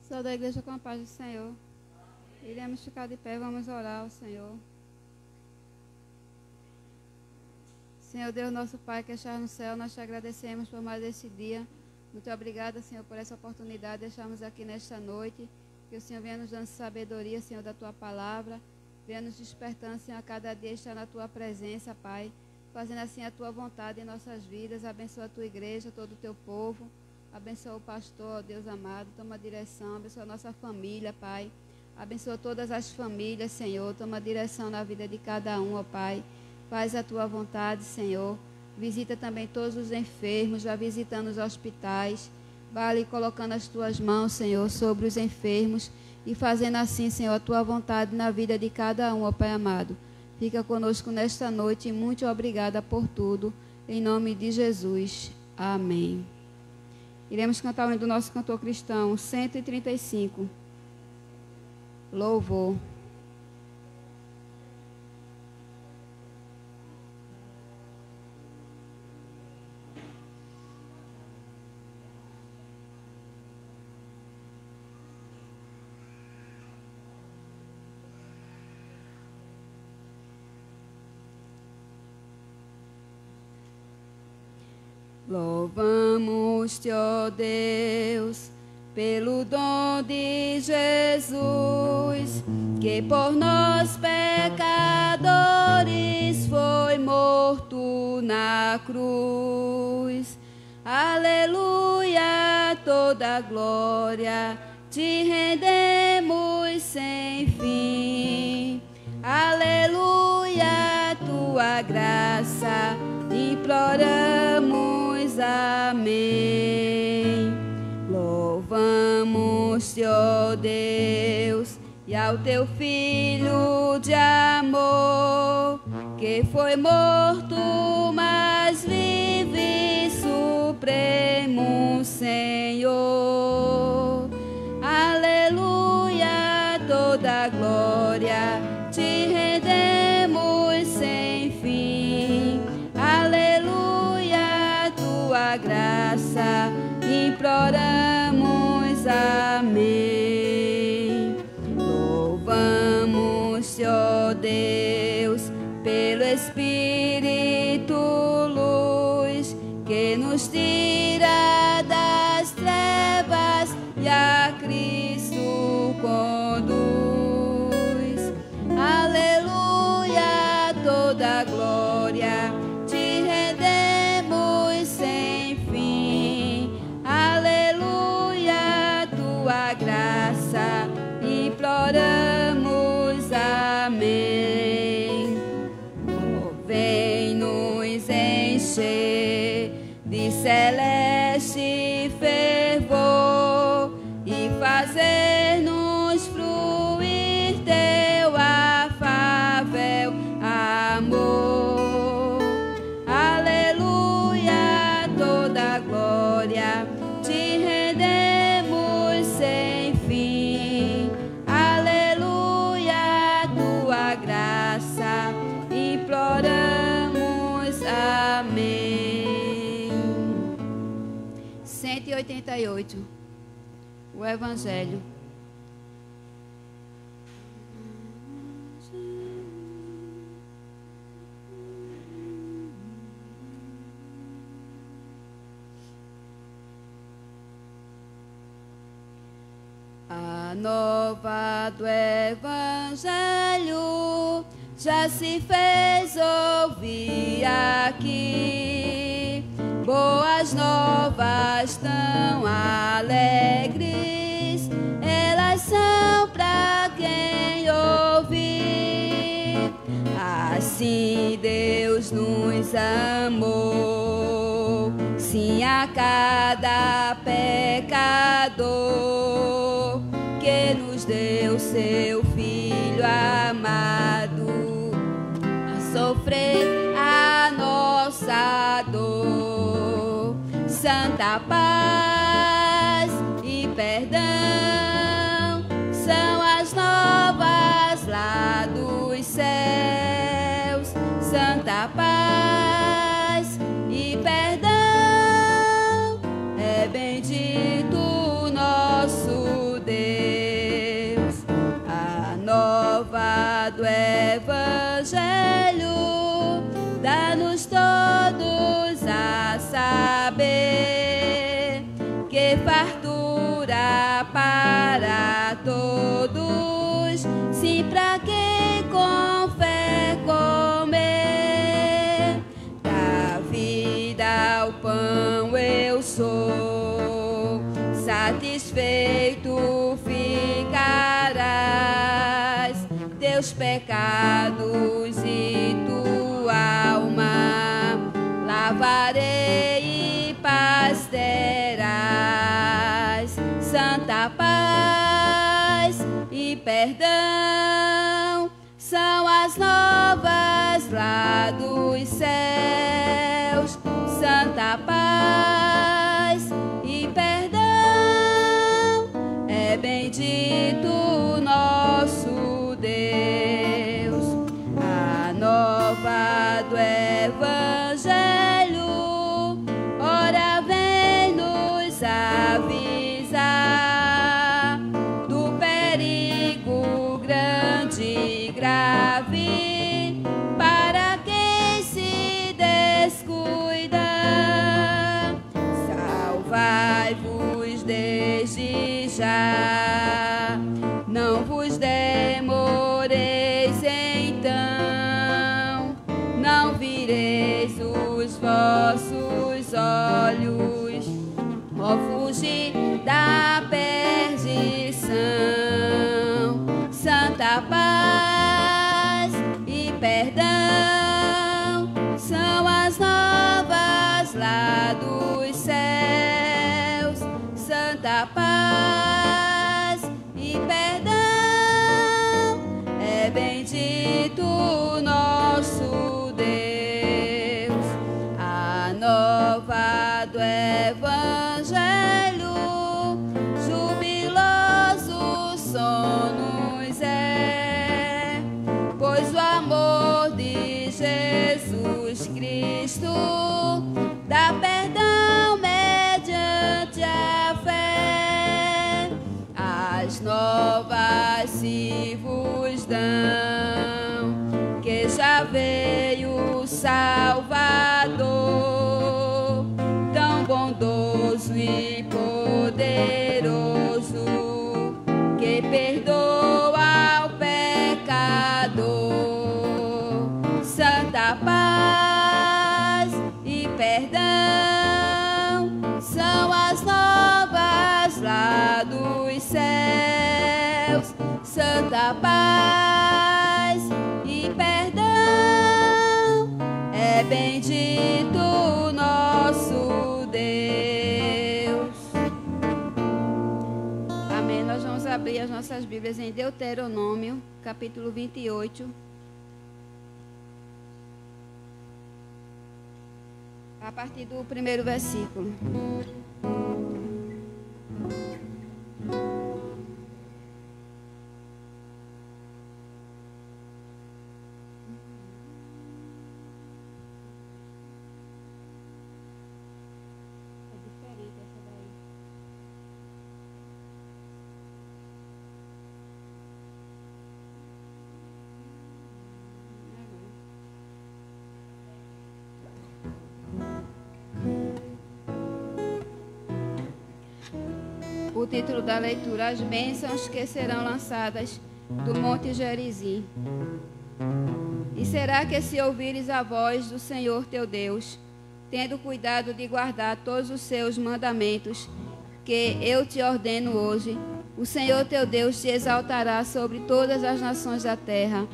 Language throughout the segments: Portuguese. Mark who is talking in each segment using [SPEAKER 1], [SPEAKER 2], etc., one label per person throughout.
[SPEAKER 1] Sou da igreja com a paz do Senhor. Iremos ficar de pé, vamos orar ao Senhor. Senhor Deus, nosso Pai que estás no céu, nós te agradecemos por mais esse dia. Muito obrigada, Senhor, por essa oportunidade de estarmos aqui nesta noite. Que o Senhor venha nos dando sabedoria, Senhor, da Tua palavra. Venha nos despertando, Senhor, a cada dia estar na Tua presença, Pai. Fazendo assim a Tua vontade em nossas vidas. Abençoa a Tua igreja, todo o Teu povo. Abençoa o pastor, Deus amado. Toma direção. Abençoa a nossa família, Pai. Abençoa todas as famílias, Senhor. Toma direção na vida de cada um, ó Pai. Faz a Tua vontade, Senhor. Visita também todos os enfermos, já visitando os hospitais. Vai ali colocando as Tuas mãos, Senhor, sobre os enfermos e fazendo assim, Senhor, a Tua vontade na vida de cada um, ó Pai amado. Fica conosco nesta noite e muito obrigada por tudo. Em nome de Jesus. Amém. Iremos cantar o hino do nosso cantor cristão, 135. Louvor. Louvamos-te, ó Deus, pelo dom de Jesus, que por nós pecadores foi morto na cruz. Aleluia, toda glória te rendemos sem fim. Aleluia, tua graça imploramos. Amém. Louvamos-te, ó Deus, e ao teu Filho de amor, que foi morto, mas vive supremo Senhor. Aleluia, toda glória te rendemos sem fim. Aleluia, tua graça imploramos. Amém. Louvamos-te, ó Deus, pelo Espírito luz, que nos tira das trevas e a Cristo conduz. Aleluia, toda glória te rendemos sem fim. Aleluia, tua graça imploramos. Amém. Oh, vem nos encher de celeste fervor e fazer-nos fluir teu afável amor. Aleluia, toda glória te rendemos sem fim. Aleluia, tua graça imploramos. Amém. 188. O Evangelho. A nova do Evangelho já se fez ouvir aqui. Boas novas tão alegres, elas são para quem ouvir. Assim Deus nos amou, sim, a cada pecador, que nos deu seu Filho amado a sofrer a nossa dor. Santa paz e perdão são as novas lá dos céus. Santa paz e perdão é bendito nosso Deus. dá para todos, sim, para quem com fé comer. Da vida o pão eu sou, satisfeito ficarás. Teus pecados e tua alma lavarei e paz terás. Santa paz e perdão são as novas lá dos céus. Santa paz e perdão, é bendito o nosso Deus. A nova do Evangelho, ora vem nos avisar do perigo grande e grave para quem se descuida. Salvai-vos desde já, não vos demoreis então, não vireis os vossos olhos, ó fugir da perdição. Santa paz e perdão são as novas lá dos céus. Santa paz e perdão, é bendito o nosso Deus. A nova do Evangelho, jubiloso sonos é, pois o amor de Jesus Cristo dá perdão mediante a fé. As novas se vos dão, que já veio o Salvador, tão bondoso e poderoso, que perdoa o pecador. Santa paz e perdão são as novas lá dos céus. Santa paz e perdão, é bendito o nosso Deus. Amém. Nós vamos abrir as nossas Bíblias em Deuteronômio, capítulo 28. A partir do primeiro versículo. O título da leitura: As bênçãos que serão lançadas do Monte Gerizim. E será que, se ouvires a voz do Senhor teu Deus, tendo cuidado de guardar todos os seus mandamentos que eu te ordeno hoje, o Senhor teu Deus te exaltará sobre todas as nações da terra,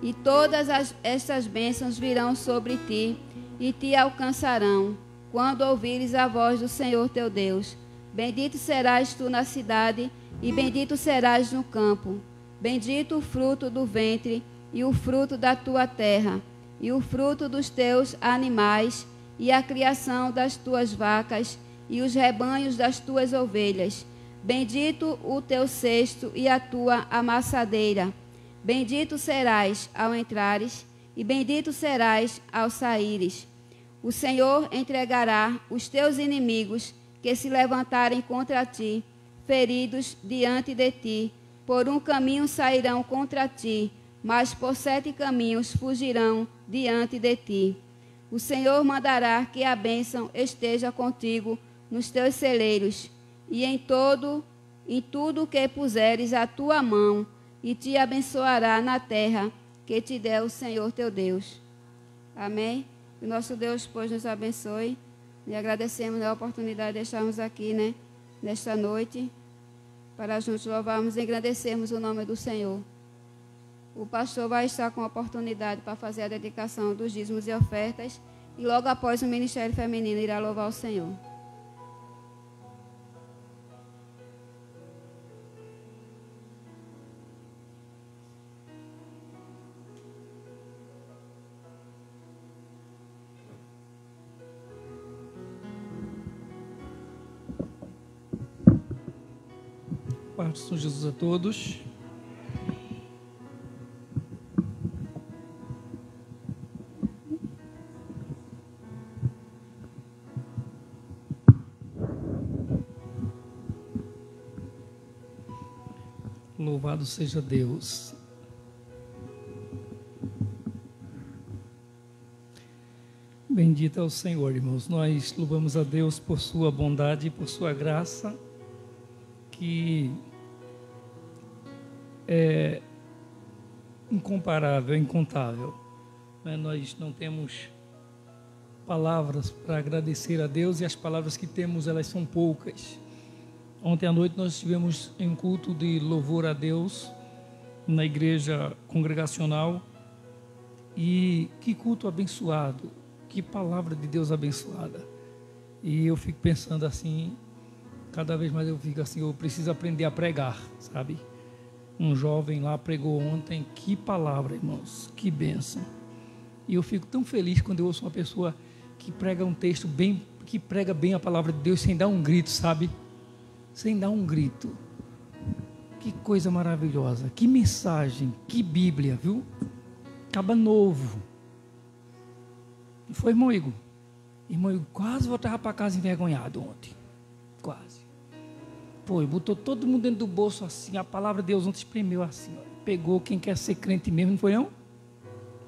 [SPEAKER 1] e todas estas bênçãos virão sobre ti e te alcançarão, quando ouvires a voz do Senhor teu Deus. Bendito serás tu na cidade, e bendito serás no campo. Bendito o fruto do ventre, e o fruto da tua terra, e o fruto dos teus animais, e a criação das tuas vacas, e os rebanhos das tuas ovelhas. Bendito o teu cesto e a tua amassadeira. Bendito serás ao entrares, e bendito serás ao saíres. O Senhor entregará os teus inimigos que se levantarem contra ti, feridos diante de ti. Por um caminho sairão contra ti, mas por 7 caminhos fugirão diante de ti. O Senhor mandará que a bênção esteja contigo nos teus celeiros e em todo em tudo o que puseres a tua mão, e te abençoará na terra que te der o Senhor teu Deus. Amém? Que o nosso Deus, pois, nos abençoe. E agradecemos a oportunidade de estarmos aqui, né, nesta noite, para juntos louvarmos e engrandecermos o nome do Senhor. O pastor vai estar com a oportunidade para fazer a dedicação dos dízimos e ofertas, e logo após o Ministério Feminino irá louvar o Senhor.
[SPEAKER 2] Paz do Senhor Jesus a todos. Louvado seja Deus. Bendito é o Senhor, irmãos. Nós louvamos a Deus por sua bondade e por sua graça, que é incomparável, incontável. Nós não temos palavras para agradecer a Deus, e as palavras que temos, elas são poucas. Ontem à noite nós estivemos em um culto de louvor a Deus na igreja congregacional, e que culto abençoado, que palavra de Deus abençoada. E eu fico pensando assim, cada vez mais eu fico assim, eu preciso aprender a pregar, sabe? Um jovem lá pregou ontem, que palavra, irmãos, que bênção. E eu fico tão feliz quando eu ouço uma pessoa que prega um texto bem, que prega bem a palavra de Deus sem dar um grito, sabe? Sem dar um grito. Que coisa maravilhosa, que mensagem, que Bíblia, viu? Acaba novo. Não foi, irmão Igor? Irmão Igor quase voltava para casa envergonhado ontem. Quase. Foi, botou todo mundo dentro do bolso assim, a palavra de Deus ontem espremeu assim, ó, pegou quem quer ser crente mesmo, não foi não?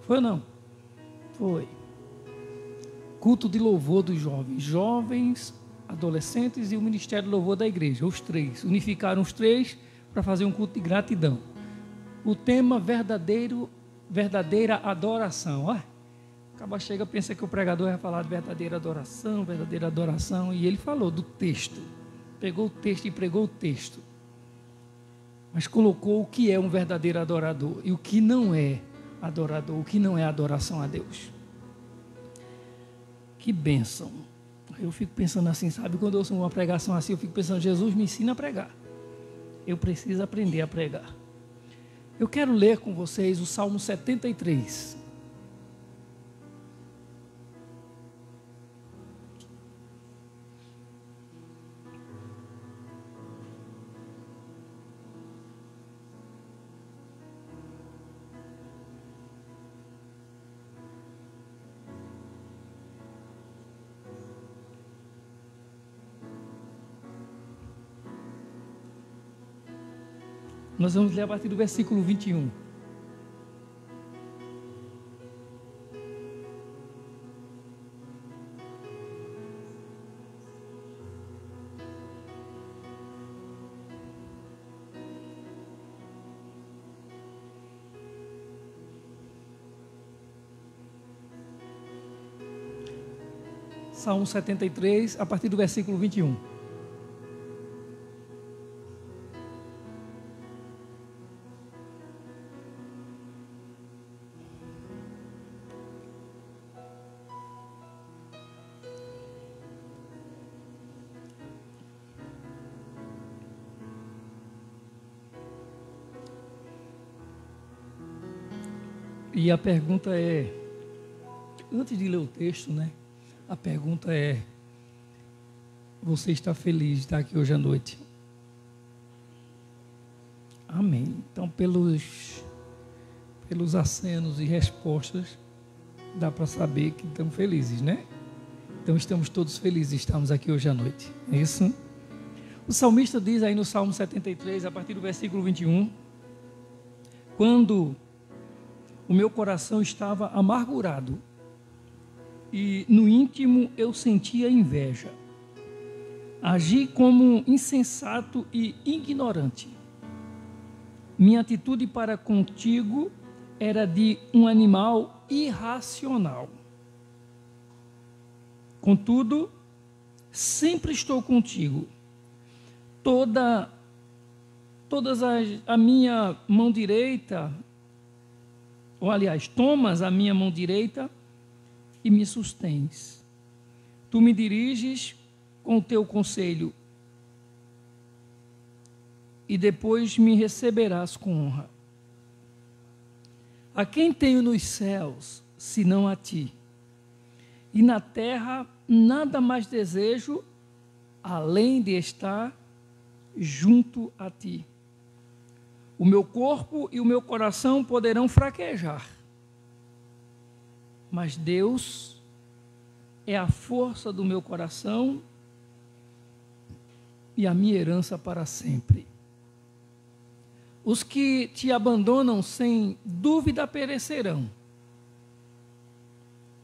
[SPEAKER 2] Foi ou não? Foi. Culto de louvor dos jovens, adolescentes e o Ministério de Louvor da igreja, os três, unificaram os três para fazer um culto de gratidão. O tema verdadeira adoração, ó. Acaba chega, pensa que o pregador vai falar de verdadeira adoração, e ele falou do texto, pegou o texto e pregou o texto, mas colocou o que é um verdadeiro adorador e o que não é adorador, o que não é adoração a Deus. Que bênção. Eu fico pensando assim, sabe, quando eu ouço uma pregação assim, eu fico pensando, Jesus me ensina a pregar, eu preciso aprender a pregar. Eu quero ler com vocês o Salmo 73. Nós vamos ler a partir do versículo 21. Salmo 73, a partir do versículo 21. E a pergunta é, antes de ler o texto, né? A pergunta é, você está feliz de estar aqui hoje à noite? Amém. Então, pelos acenos e respostas, dá para saber que estamos felizes, né? Então, estamos todos felizes de estarmos aqui hoje à noite. É isso? O salmista diz aí no Salmo 73, a partir do versículo 21, quando o meu coração estava amargurado e no íntimo eu sentia inveja. Agi como insensato e ignorante. Minha atitude para contigo era de um animal irracional. Contudo, sempre estou contigo. A minha mão direita, ou aliás, tomas a minha mão direita e me sustens. Tu me diriges com o teu conselho e depois me receberás com honra. A quem tenho nos céus, senão a ti? E na terra nada mais desejo, além de estar junto a ti. O meu corpo e o meu coração poderão fraquejar, mas Deus é a força do meu coração e a minha herança para sempre. Os que te abandonam sem dúvida perecerão.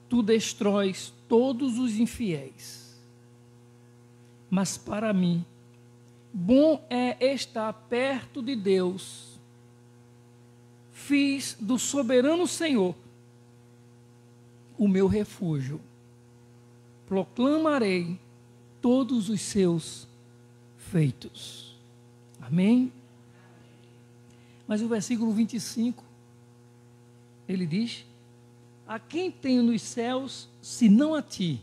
[SPEAKER 2] Tu destróis todos os infiéis. Mas para mim, bom é estar perto de Deus. Fiz do soberano Senhor o meu refúgio. Proclamarei todos os seus feitos. Amém? Mas o versículo 25, ele diz: a quem tenho nos céus, senão a ti?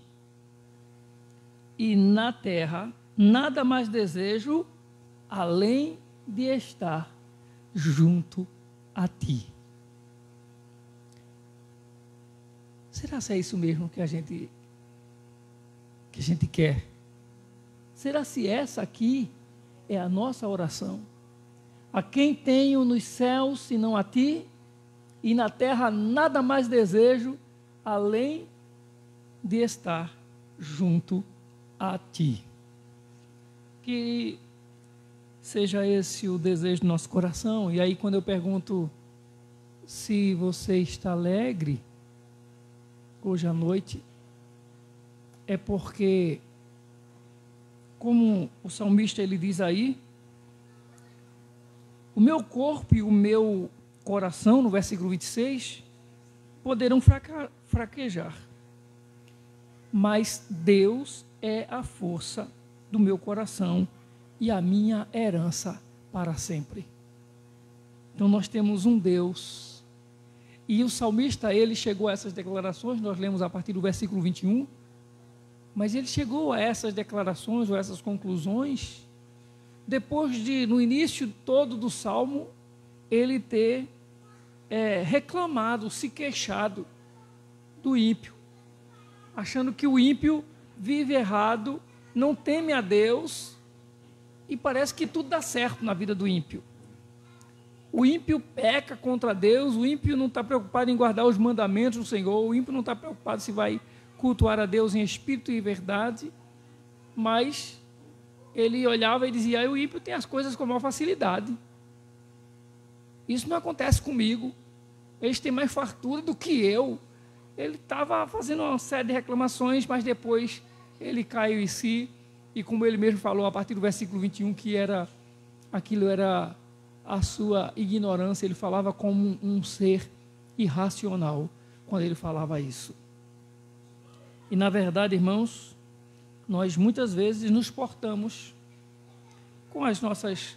[SPEAKER 2] E na terra, nada mais desejo, além de estar junto a ti. Será que é isso mesmo que a gente quer? Será se essa aqui é a nossa oração? A quem tenho nos céus, senão a ti, e na terra nada mais desejo, além de estar junto a ti. Que seja esse o desejo do nosso coração. E aí, quando eu pergunto se você está alegre hoje à noite, é porque, como o salmista ele diz aí, o meu corpo e o meu coração, no versículo 26, poderão fraquejar, mas Deus é a força do meu coração e a minha herança para sempre. Então nós temos um Deus, e o salmista, ele chegou a essas declarações, nós lemos a partir do versículo 21, mas ele chegou a essas declarações, ou essas conclusões, depois de, no início todo do Salmo, ele ter reclamado, se queixado do ímpio, achando que o ímpio vive errado, não teme a Deus, e parece que tudo dá certo na vida do ímpio. O ímpio peca contra Deus, o ímpio não está preocupado em guardar os mandamentos do Senhor, o ímpio não está preocupado se vai cultuar a Deus em espírito e verdade, mas ele olhava e dizia: o ímpio tem as coisas com maior facilidade. Isso não acontece comigo. Eles têm mais fartura do que eu. Ele estava fazendo uma série de reclamações, mas depois ele caiu em si. E como ele mesmo falou a partir do versículo 21, que aquilo era a sua ignorância, ele falava como um ser irracional quando ele falava isso. E na verdade, irmãos, nós muitas vezes nos portamos com as nossas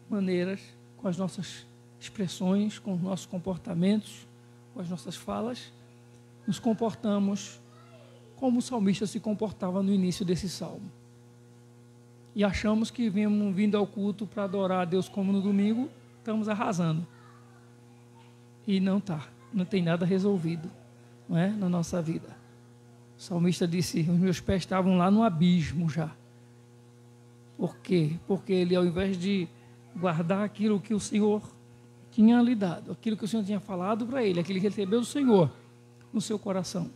[SPEAKER 2] maneiras, com as nossas expressões, com os nossos comportamentos, com as nossas falas, nos comportamos como o salmista se comportava no início desse salmo. E achamos que vindo ao culto para adorar a Deus como no domingo, estamos arrasando. E não está, não tem nada resolvido, não é, na nossa vida. O salmista disse: os meus pés estavam lá no abismo já. Por quê? Porque ele, ao invés de guardar aquilo que o Senhor tinha lhe dado, aquilo que o Senhor tinha falado para ele, aquilo que ele recebeu do Senhor no seu coração,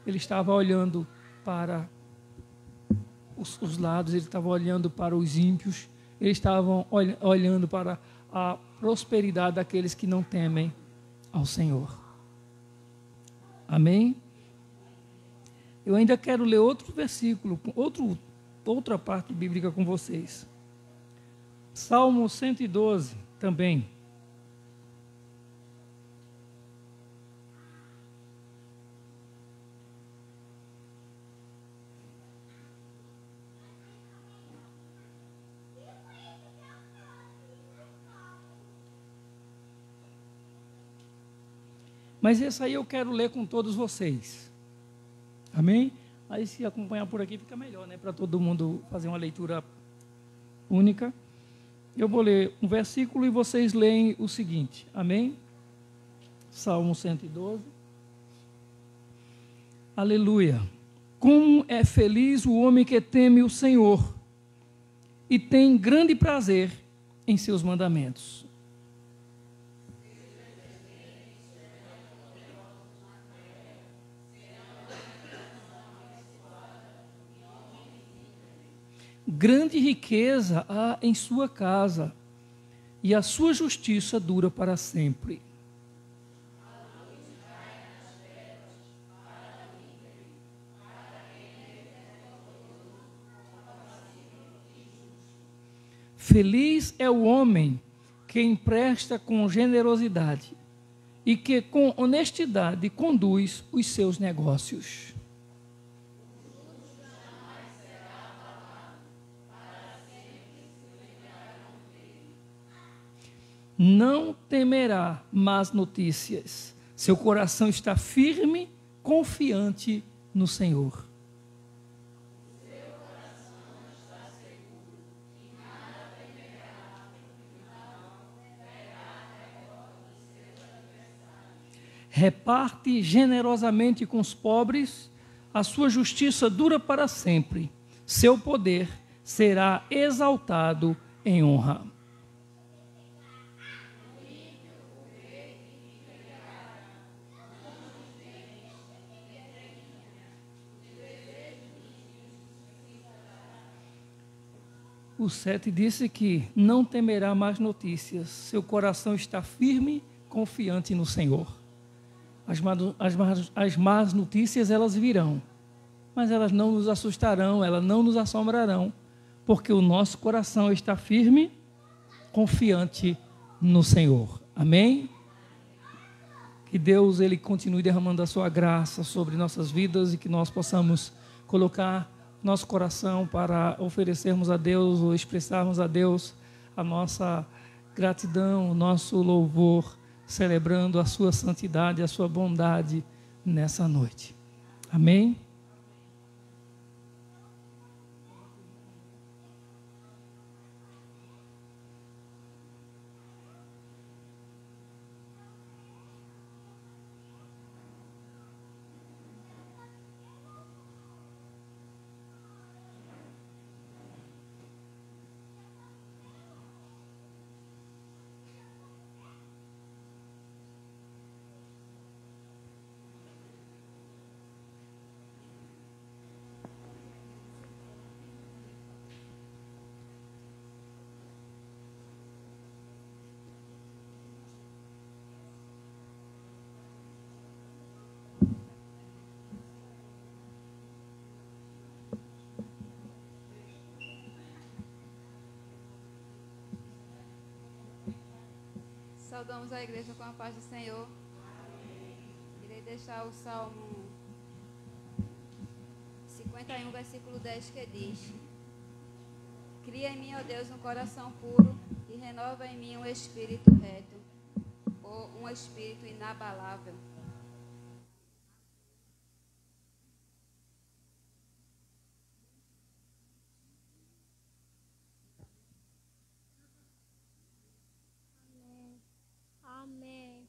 [SPEAKER 2] ele estava olhando para os lados, ele estava olhando para os ímpios, ele estava olhando para a prosperidade daqueles que não temem ao Senhor. Amém? Eu ainda quero ler outro versículo, outra parte bíblica com vocês. Salmo 112 também. Mas esse aí eu quero ler com todos vocês. Amém? Aí se acompanhar por aqui fica melhor, né? Para todo mundo fazer uma leitura única. Eu vou ler um versículo e vocês leem o seguinte. Amém? Salmo 112. Aleluia. Como é feliz o homem que teme o Senhor e tem grande prazer em seus mandamentos. Grande riqueza há em sua casa, e a sua justiça dura para sempre. Feliz é o homem que empresta com generosidade e que com honestidade conduz os seus negócios. Não temerá más notícias. Seu coração está firme, confiante no Senhor. Seu coração está seguro, e nada temerá, não temerá derrota dos seus adversários. Reparte generosamente com os pobres, a sua justiça dura para sempre. Seu poder será exaltado em honra. O 7 disse que não temerá mais notícias, seu coração está firme, confiante no Senhor. As más notícias elas virão, mas elas não nos assustarão, elas não nos assombrarão, porque o nosso coração está firme, confiante no Senhor. Amém? Que Deus ele continue derramando a sua graça sobre nossas vidas e que nós possamos colocar nosso coração para oferecermos a Deus ou expressarmos a Deus a nossa gratidão, o nosso louvor, celebrando a sua santidade, a sua bondade nessa noite. Amém?
[SPEAKER 1] Saudamos a igreja com a paz do Senhor. Irei deixar o Salmo 51, versículo 10, que diz: Cria em mim, ó Deus, um coração puro e renova em mim um espírito reto, ou um espírito inabalável.
[SPEAKER 3] Amém.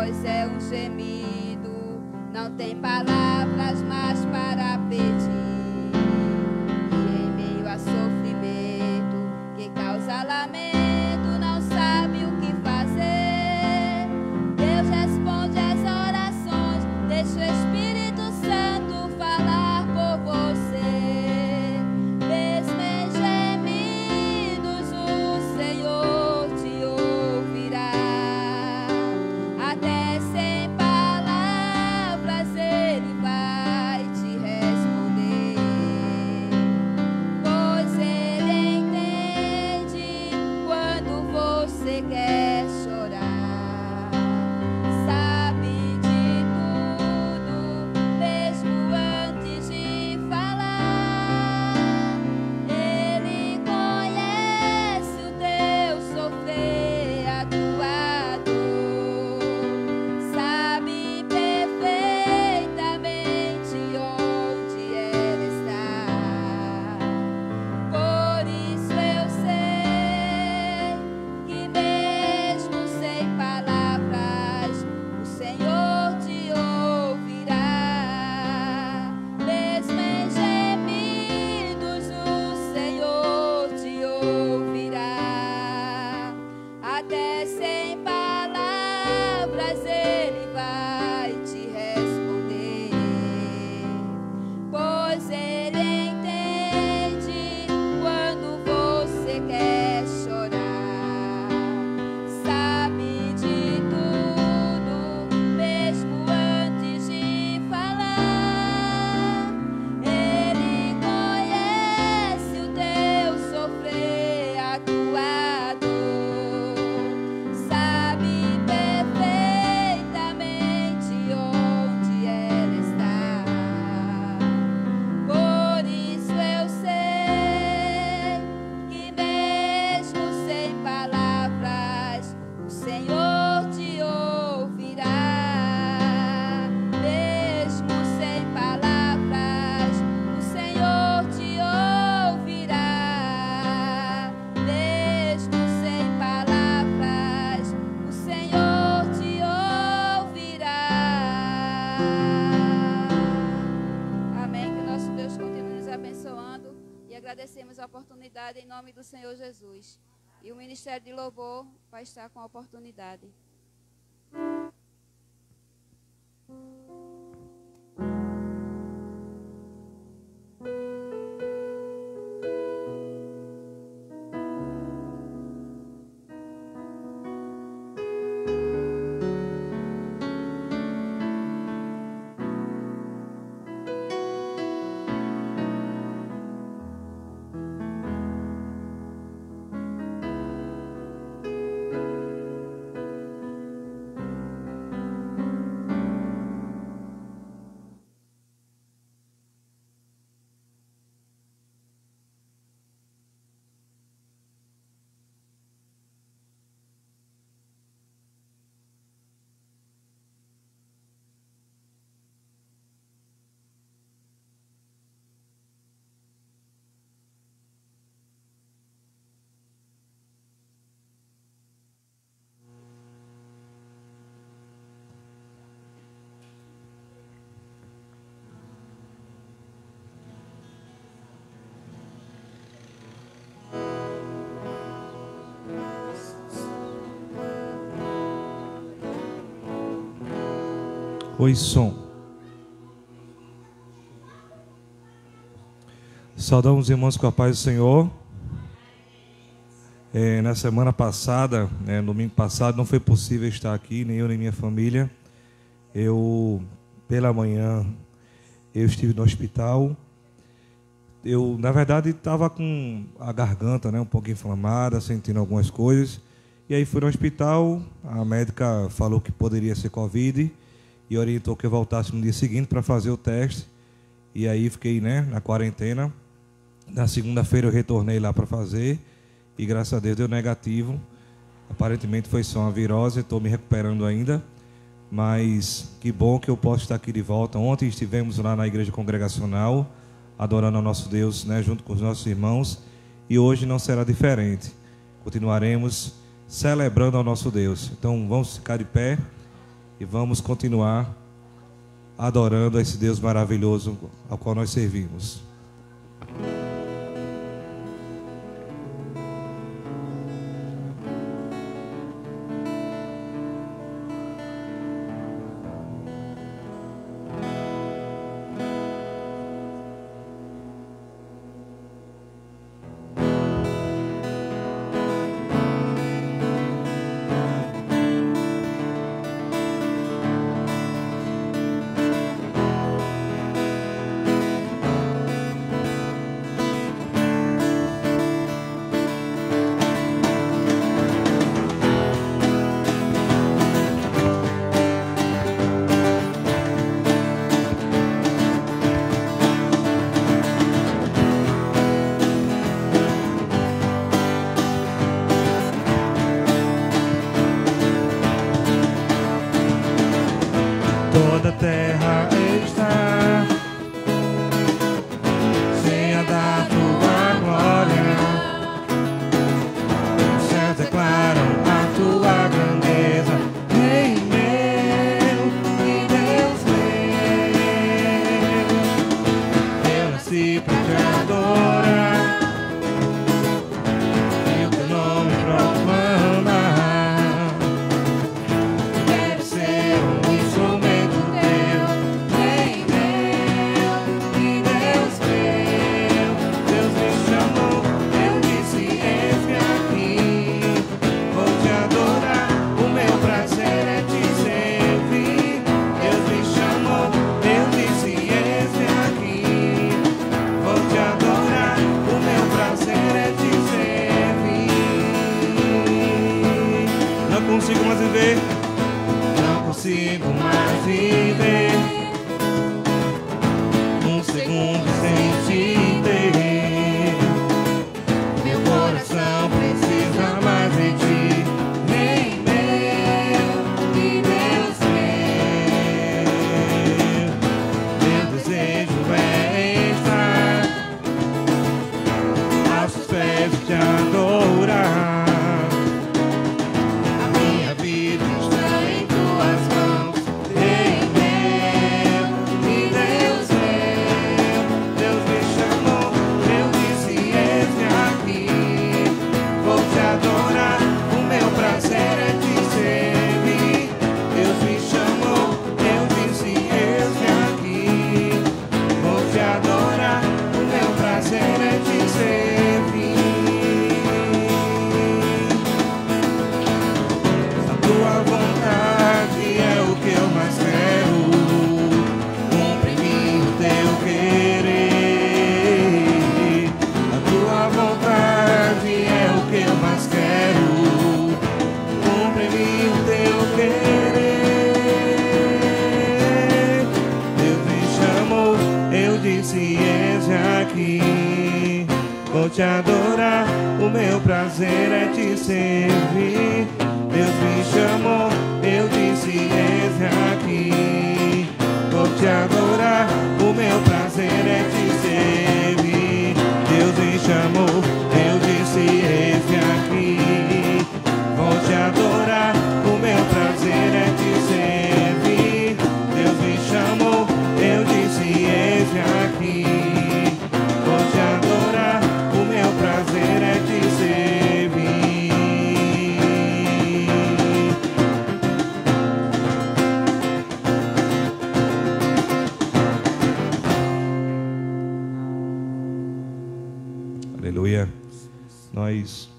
[SPEAKER 1] voz é um gemido, não tem palavras mais para pedir. E em meio a sofrimento que causa lamento, não sabe o que fazer. Deus responde às orações, deixa o Espírito Santo falar por você. Mesmo em gemidos, o Senhor te ouvirá. Até sem palavras Ele vai te responder, pois Ele entende quando você quer chorar. Sabe de tudo, mesmo antes de falar. Ele conhece o teu sofrer, a tua dor. Sabe perfeitamente onde ela está. Por isso eu sei que mesmo sem palavras o Senhor te ouvirá. Mesmo em gemidos o Senhor te ouvirá. Até sem palavras Ele vai te responder, pois Ele entende quando você quer chorar. Sabe de tudo, mesmo antes de falar. Ele conhece o teu sofrer, a tua dor. Sabe perfeitamente onde ela está. Por isso eu sei que mesmo sem palavras o Senhor te ouvirá. Mesmo sem palavras o Senhor te ouvirá. Mesmo sem palavras o Senhor te ouvirá. Amém. Que nosso Deus continue nos abençoando e agradecemos a oportunidade em nome do Senhor Jesus. E o Ministério de Louvor vai estar com a oportunidade.
[SPEAKER 4] Oi, som. Saudamos os irmãos com a paz do Senhor. Na semana passada, no domingo passado, não foi possível estar aqui, nem eu nem minha família. Pela manhã, eu estive no hospital. Eu, na verdade, estava com a garganta, um pouco inflamada, sentindo algumas coisas. E aí fui no hospital, a médica falou que poderia ser Covid e orientou que eu voltasse no dia seguinte para fazer o teste. E aí fiquei na quarentena. Na segunda-feira eu retornei lá para fazer e graças a Deus deu negativo. Aparentemente foi só uma virose, estou me recuperando ainda. Mas que bom que eu posso estar aqui de volta. Ontem estivemos lá na igreja congregacional, adorando ao nosso Deus, junto com os nossos irmãos. E hoje não será diferente. Continuaremos celebrando ao nosso Deus. Então vamos ficar de pé e vamos continuar adorando a esse Deus maravilhoso ao qual nós servimos.
[SPEAKER 5] Toda a terra está cheia da tua glória. Os céus declaram a tua grandeza. Rei meu e Deus meu, eu nasci pra te adorar e o teu nome proclamar. Quero ser um instrumento teu, Rei meu e Deus meu. Deus me chamou, eu disse: eis-me aqui. Vou te adorar, o meu prazer é te servir. Deus me chamou, eu disse: eis-me aqui. Vou te adorar, o meu prazer é te servir.
[SPEAKER 4] Não consigo mais viver.
[SPEAKER 5] Não consigo mais viver um segundo sem te ter. Meu coração precisa mais de ti, Rei meu e Deus meu. Meu desejo é estar aos teus pés e te adorar. A minha vida está em tuas mãos, Rei meu e Deus meu. Deus me chamou, eu disse: eis-me aqui. Vou te adorar, o meu prazer é te servir. Deus me chamou, eu disse: eis-me aqui. Vou te adorar, o meu prazer é te servir. A tua vontade é o que eu mais quero. Cumpre em mim o teu querer. A tua vontade é o que eu mais quero. Cumpre em mim o teu querer. Deus me chamou, eu disse: eis-me aqui. Vou te adorar, o meu prazer é te servir. Deus me chamou, eu disse: eis-me aqui. Vou te adorar, o meu prazer é te servir. Deus me chamou, eu disse: eis-me aqui. Vou te adorar, o meu prazer é te servir. Deus me chamou, eu disse: eis-me aqui. Vou te adorar, o meu prazer é te servir.
[SPEAKER 4] Aleluia. Nós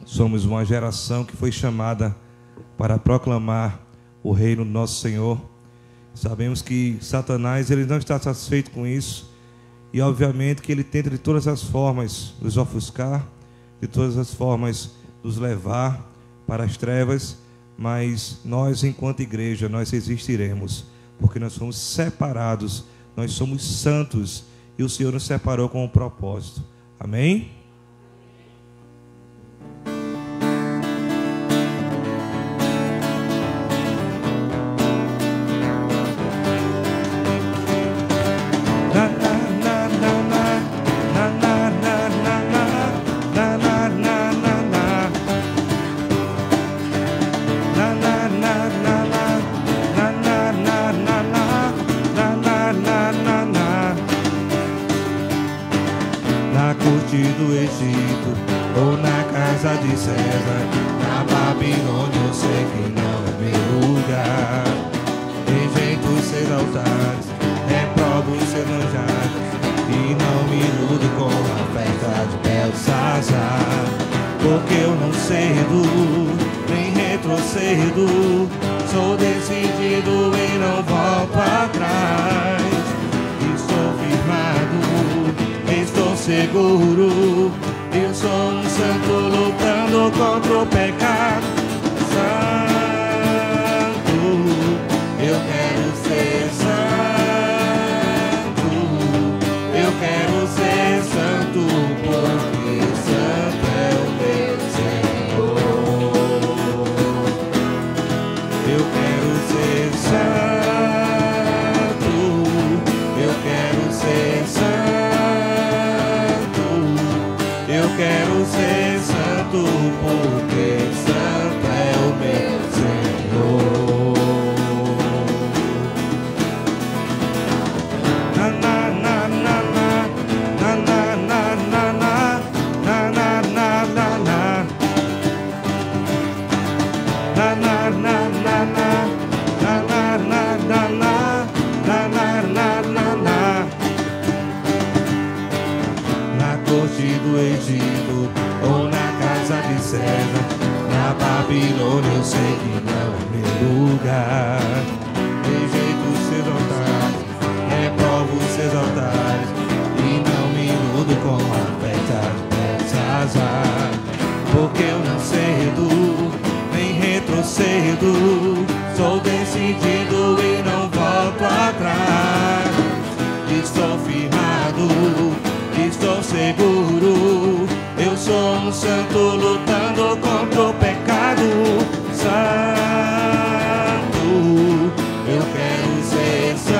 [SPEAKER 4] somos uma geração que foi chamada para proclamar o reino do nosso Senhor. Sabemos que Satanás, ele não está satisfeito com isso. E obviamente que ele tenta de todas as formas nos ofuscar, de todas as formas nos levar para as trevas. Mas nós, enquanto igreja, nós resistiremos, porque nós somos separados, nós somos santos, e o Senhor nos separou com um propósito. Amém?
[SPEAKER 5] Egito ou na casa de César, na Babilônia eu sei que não é meu lugar. Rejeito os seus altares, reprovo os seus manjares, e não me iludo com a festa de Belsazar. Porque eu não cedo, nem retrocedo, sou decidido e não volto atrás. Estou firmado, estou seguro, eu sou um santo lutando contra o pecado. Santo, eu quero ser santo, eu quero ser santo, porque santo é o meu Senhor. Eu quero ser santo, eu quero ser santo, eu quero ser santo, porque santo é o meu Senhor. Na na na na na na na na na na na na na na na na na na na corte do Egito ou na casa de César, na Babilônia eu sei que não é meu lugar. Rejeito os seus altares, reprovo os seus altares, e não me iludo com a festa de Belsazar. Porque eu não cedo, nem retrocedo, sou decidido e não volto atrás. Estou firmado, estou seguro, eu sou um santo lutando contra o pecado. Santo, eu quero ser santo,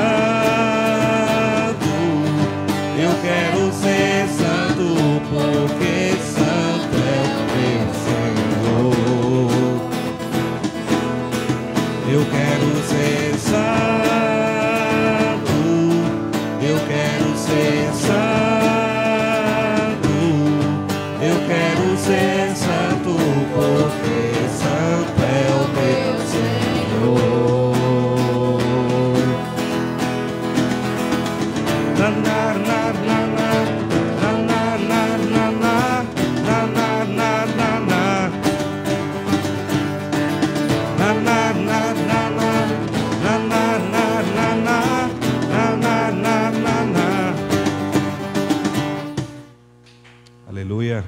[SPEAKER 5] eu quero ser santo, porque santo é o meu Senhor. Eu quero ser santo, eu quero ser santo, eu quero ser santo, porque santo é o meu Senhor. Na na na na na na na na na na na na na na na na na Aleluia.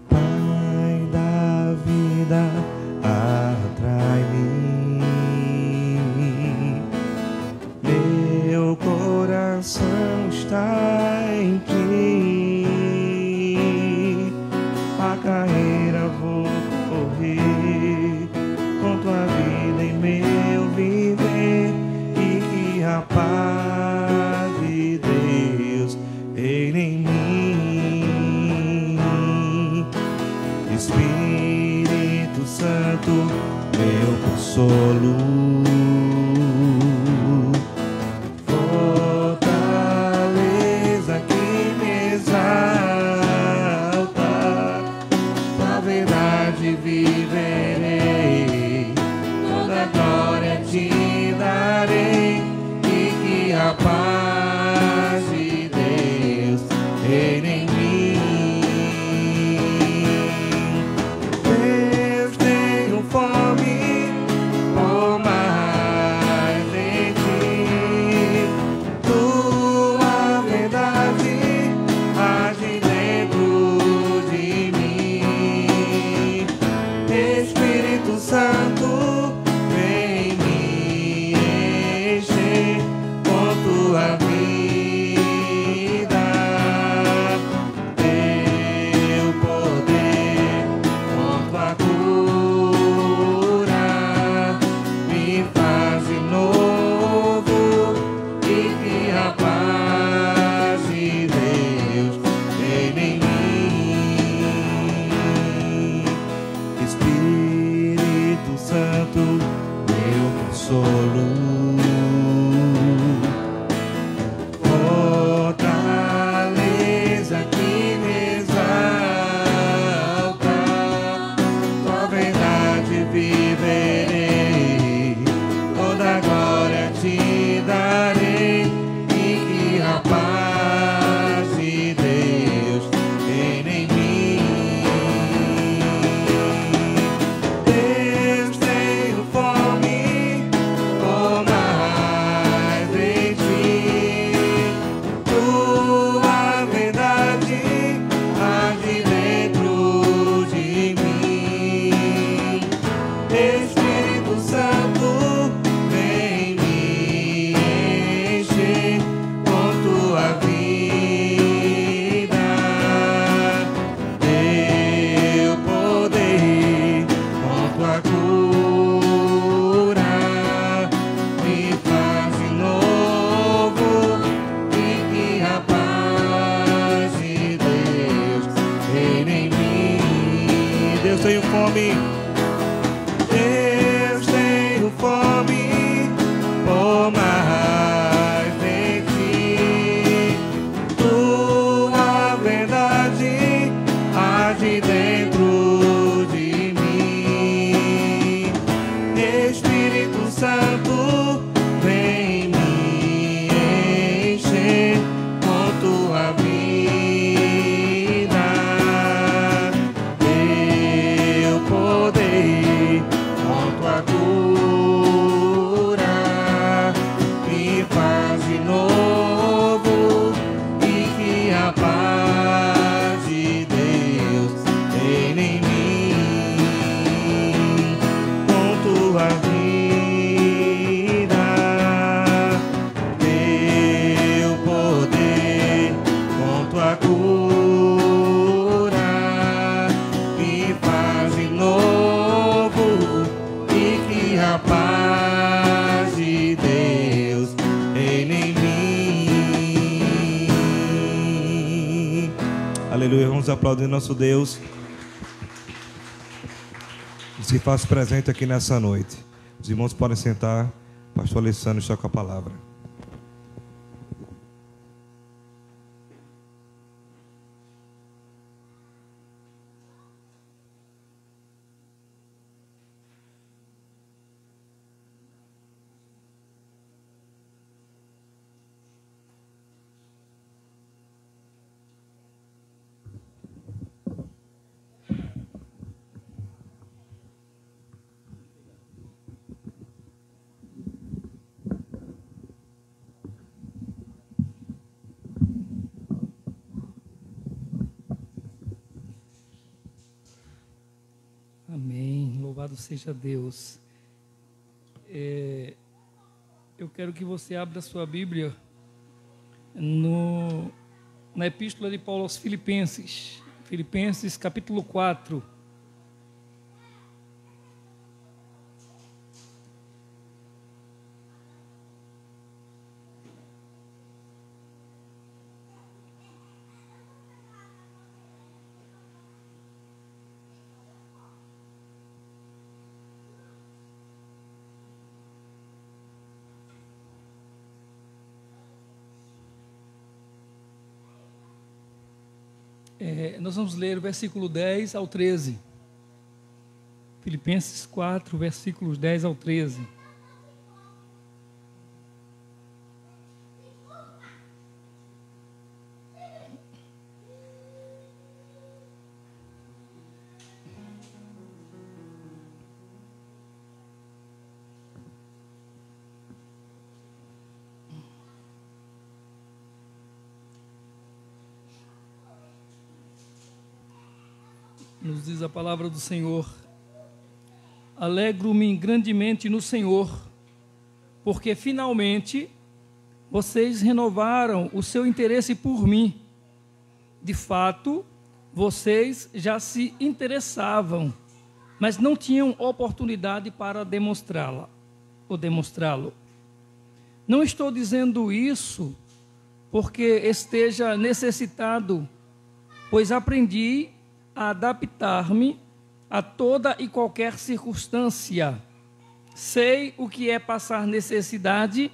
[SPEAKER 5] Pai da vida, atrai-me. Meu coração está em ti. A carreira vou correr com tua vida em meu viver, e que a paz de Deus reine em mim. Espírito Santo, meu consolo, fortaleza que me exalta, tua verdade viverei, toda glória te darei, e que a paz de Deus reine em mim. Deus, tenho fome por mais de ti, tua verdade age dentro de mim. tenho fome. Eu tenho fome por mais de ti. Tua verdade age dentro de mim. Espírito Santo, vem me encher com tua vida. Teu poder com tua cura me faz de novo, e que a paz de Deus reine em mim com tua vida. Teu poder com tua cura me faz de novo, e que a paz de Deus reine em mim. Aleluia, vamos aplaudir nosso Deus. Se faz presente aqui nessa noite. Os irmãos podem sentar. Pastor Alessandro está com a palavra.
[SPEAKER 2] Amém. Louvado seja Deus. Eu quero que você abra sua Bíblia na Epístola de Paulo aos Filipenses. Filipenses, capítulo 4. Nós vamos ler o versículo 10 ao 13. Filipenses 4, versículos 10 ao 13. Nos diz a palavra do Senhor: alegro-me grandemente no Senhor, porque finalmente vocês renovaram o seu interesse por mim. De fato, vocês já se interessavam, mas não tinham oportunidade para demonstrá-lo. Não estou dizendo isso porque esteja necessitado, pois aprendi a adaptar-me a toda e qualquer circunstância. Sei o que é passar necessidade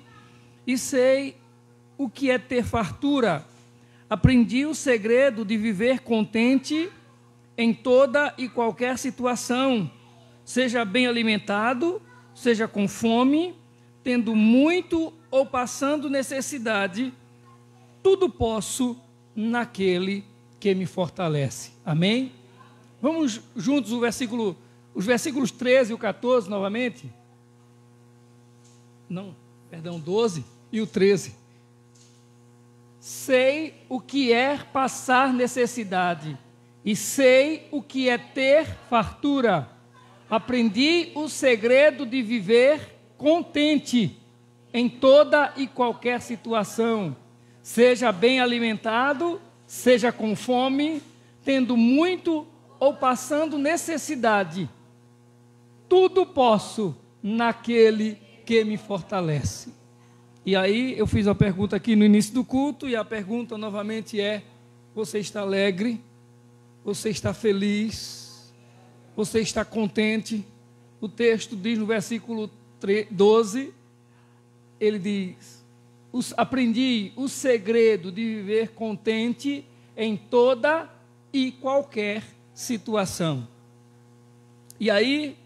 [SPEAKER 2] e sei o que é ter fartura. Aprendi o segredo de viver contente em toda e qualquer situação, seja bem alimentado, seja com fome, tendo muito ou passando necessidade. Tudo posso naquele que me fortalece. Amém? Vamos juntos os versículos 13 e o 14 novamente? Não, perdão, 12 e o 13. Sei o que é passar necessidade e sei o que é ter fartura. Aprendi o segredo de viver contente em toda e qualquer situação, seja bem alimentado, seja com fome, tendo muito ou passando necessidade. Tudo posso naquele que me fortalece. E aí eu fiz a pergunta aqui no início do culto, e a pergunta novamente é: você está alegre? Você está feliz? você está contente. O texto diz no versículo 12, ele diz: aprendi o segredo de viver contente em toda e qualquer situação. E aí,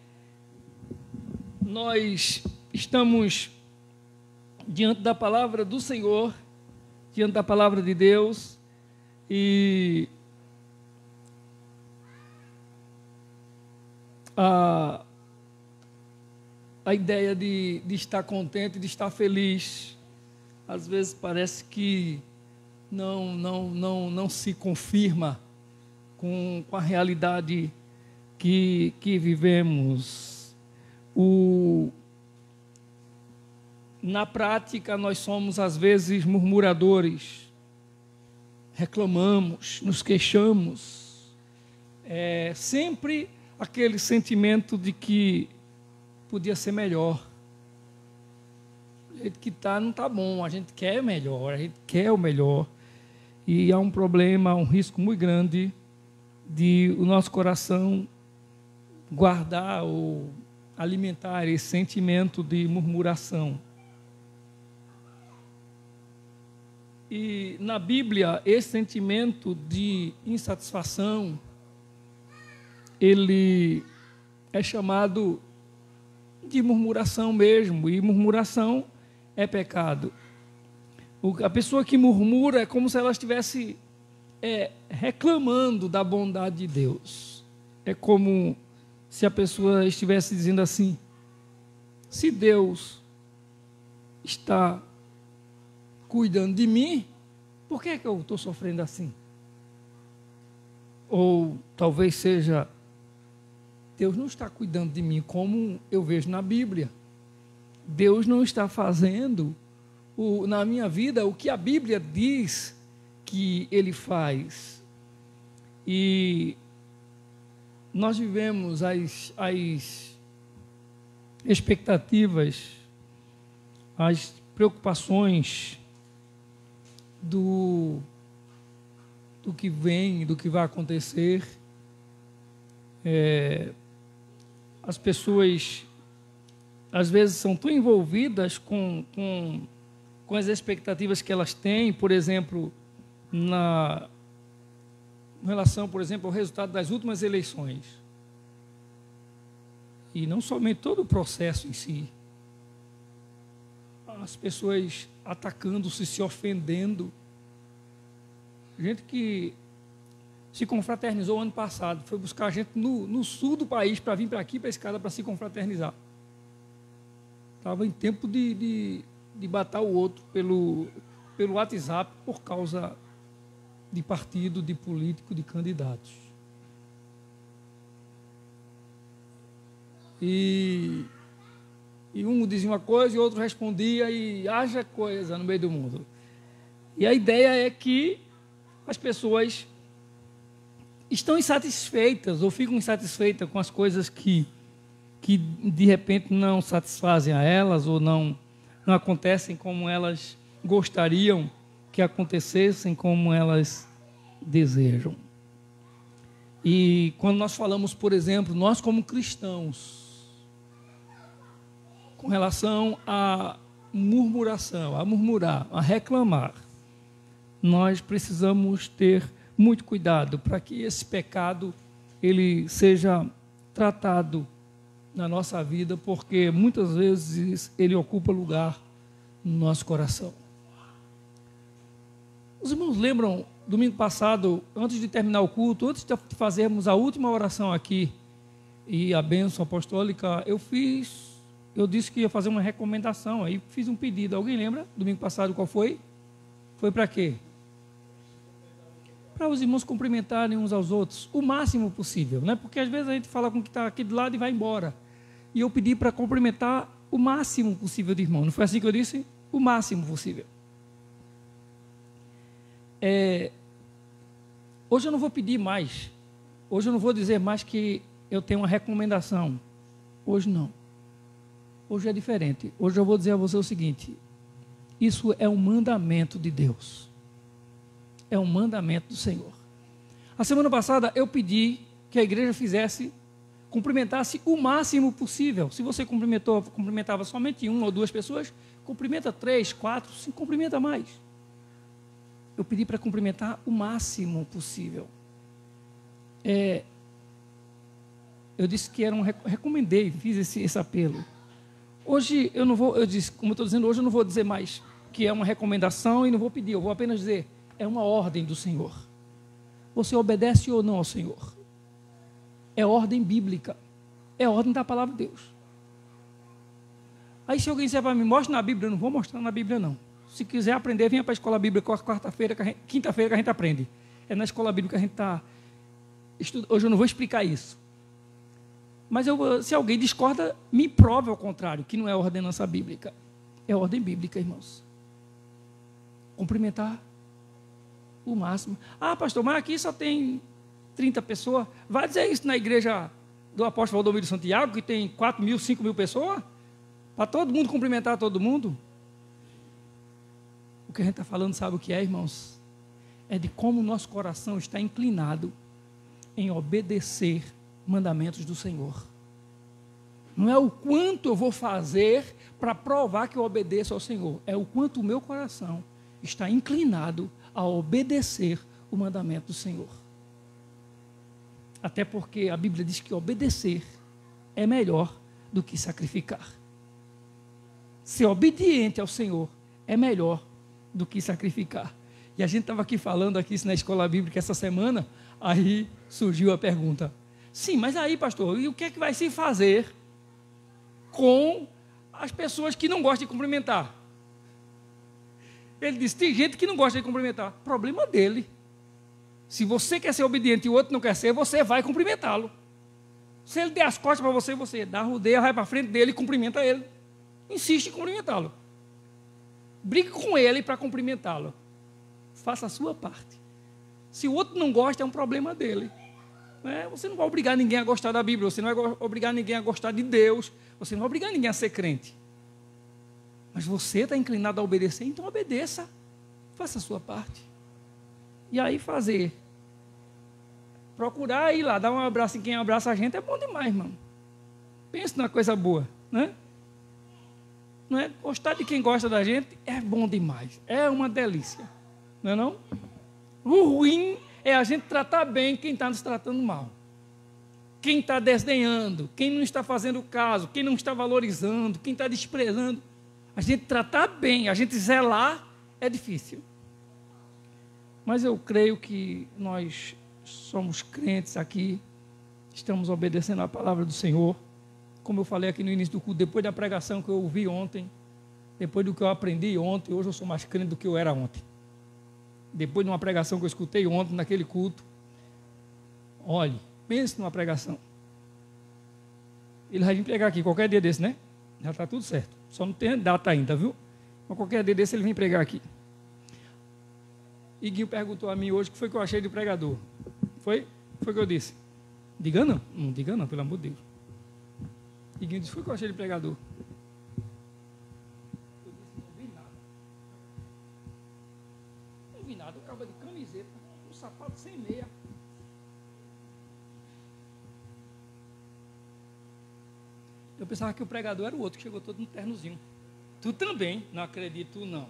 [SPEAKER 2] nós estamos diante da palavra do Senhor, diante da palavra de Deus, e a ideia de estar contente, de estar feliz, às vezes parece que não se confirma com a realidade que vivemos. Na prática, nós somos às vezes murmuradores, reclamamos, nos queixamos, sempre aquele sentimento de que podia ser melhor. O jeito que está não está bom, a gente quer melhor, a gente quer o melhor. E há um problema, um risco muito grande de o nosso coração guardar ou alimentar esse sentimento de murmuração. E na Bíblia, esse sentimento de insatisfação, ele é chamado de murmuração mesmo, e murmuração é pecado. A pessoa que murmura é como se ela estivesse reclamando da bondade de Deus. É como se a pessoa estivesse dizendo assim: se Deus está cuidando de mim, por que eu estou sofrendo assim? Ou talvez seja: Deus não está cuidando de mim como eu vejo na Bíblia. Deus não está fazendo na minha vida o que a Bíblia diz que Ele faz. E nós vivemos as expectativas, as preocupações do que vem, do que vai acontecer. As pessoas às vezes são tão envolvidas com as expectativas que elas têm, por exemplo, em relação, por exemplo, ao resultado das últimas eleições. E não somente todo o processo em si. As pessoas atacando-se, se ofendendo. Gente que se confraternizou ano passado, foi buscar gente no sul do país para vir para aqui, para esse cara, para se confraternizar. Estava em tempo de matar o outro pelo WhatsApp por causa de partido, de político, de candidatos. E um dizia uma coisa e o outro respondia, e haja coisa no meio do mundo. E a ideia é que as pessoas estão insatisfeitas ou ficam insatisfeitas com as coisas que de repente não satisfazem a elas ou não acontecem como elas gostariam que acontecessem, como elas desejam. E quando nós falamos, por exemplo, nós como cristãos, com relação à murmuração, a murmurar, a reclamar, nós precisamos ter muito cuidado para que esse pecado ele seja tratado na nossa vida, porque muitas vezes ele ocupa lugar no nosso coração. Os irmãos lembram, domingo passado, antes de terminar o culto, antes de fazermos a última oração aqui e a bênção apostólica, eu disse que ia fazer uma recomendação, aí fiz um pedido. Alguém lembra? Domingo passado qual foi? Foi para quê? Para os irmãos cumprimentarem uns aos outros o máximo possível, né? Porque às vezes a gente fala com o que está aqui do lado e vai embora. E eu pedi para cumprimentar o máximo possível de irmão. Não foi assim que eu disse? O máximo possível. Hoje eu não vou pedir mais. Hoje eu não vou dizer mais que eu tenho uma recomendação. Hoje não. Hoje é diferente. Hoje eu vou dizer a você o seguinte: isso é um mandamento de Deus. É um mandamento do Senhor. A semana passada eu pedi que a igreja fizesse cumprimentasse o máximo possível. Se você cumprimentava somente 1 ou 2 pessoas, cumprimenta 3, 4, 5, cumprimenta mais. Eu pedi para cumprimentar o máximo possível. Eu disse que recomendei, fiz esse apelo. Hoje eu não vou, eu disse, como eu estou dizendo hoje, eu não vou dizer mais que é uma recomendação e não vou pedir, eu vou apenas dizer, é uma ordem do Senhor. Você obedece ou não ao Senhor? É ordem bíblica, é ordem da palavra de Deus. Aí se alguém disser para mim, mostre na Bíblia, eu não vou mostrar na Bíblia não. Se quiser aprender, venha para a escola bíblica quinta-feira que a gente aprende. É na escola bíblica que a gente está estudando. Hoje eu não vou explicar isso. Mas se alguém discorda, me prove ao contrário, que não é ordenança bíblica. É ordem bíblica, irmãos. Cumprimentar o máximo. Ah, pastor, mas aqui só tem 30 pessoas. Vai dizer isso na igreja do apóstolo Valdomiro de Santiago, que tem 4 mil, 5 mil pessoas? Para todo mundo cumprimentar todo mundo? O que a gente está falando, sabe o que é, irmãos? É de como o nosso coração está inclinado em obedecer mandamentos do Senhor. Não é o quanto eu vou fazer para provar que eu obedeço ao Senhor. É o quanto o meu coração está inclinado a obedecer o mandamento do Senhor. Até porque a Bíblia diz que obedecer é melhor do que sacrificar. Ser obediente ao Senhor é melhor do que sacrificar. E a gente estava aqui falando aqui na escola bíblica essa semana, aí surgiu a pergunta, sim, mas aí, pastor, e o que é que vai se fazer com as pessoas que não gostam de cumprimentar? Ele disse, tem gente que não gosta de cumprimentar. Problema dele. Se você quer ser obediente e o outro não quer ser, você vai cumprimentá-lo. Se ele der as costas para você, você dá a rodeia, vai para frente dele e cumprimenta ele. Insiste em cumprimentá-lo. Brigue com ele para cumprimentá-lo. Faça a sua parte. Se o outro não gosta, é um problema dele. Você não vai obrigar ninguém a gostar da Bíblia, você não vai obrigar ninguém a gostar de Deus, você não vai obrigar ninguém a ser crente. Mas você está inclinado a obedecer, então obedeça. Faça a sua parte. E aí procurar ir lá, dar um abraço em quem abraça a gente é bom demais, irmão. Pense numa coisa boa, né? Não é? Gostar de quem gosta da gente é bom demais. É uma delícia. Não é não? O ruim é a gente tratar bem quem está nos tratando mal. Quem está desdenhando, quem não está fazendo caso, quem não está valorizando, quem está desprezando. A gente tratar bem, a gente zelar é difícil. Mas eu creio que nós somos crentes aqui, estamos obedecendo a palavra do Senhor. Como eu falei aqui no início do culto, depois da pregação que eu ouvi ontem, depois do que eu aprendi ontem, hoje eu sou mais crente do que eu era ontem. Depois de uma pregação que eu escutei ontem naquele culto, olhe, pense numa pregação. Ele vai vir pregar aqui qualquer dia desse, né? Já está tudo certo. Só não tem data ainda, viu? Mas qualquer dia desse ele vem pregar aqui. E Guinho perguntou a mim hoje o que foi que eu achei de pregador. Foi o que eu disse. Diga não? Não diga não, pelo amor de Deus. E Guinho disse, foi o que eu achei de pregador. Eu disse, não vi nada. Não vi nada. O cabo de camiseta, um sapato sem meia. Eu pensava que o pregador era o outro, que chegou todo no ternozinho. Tu também, não acredito não.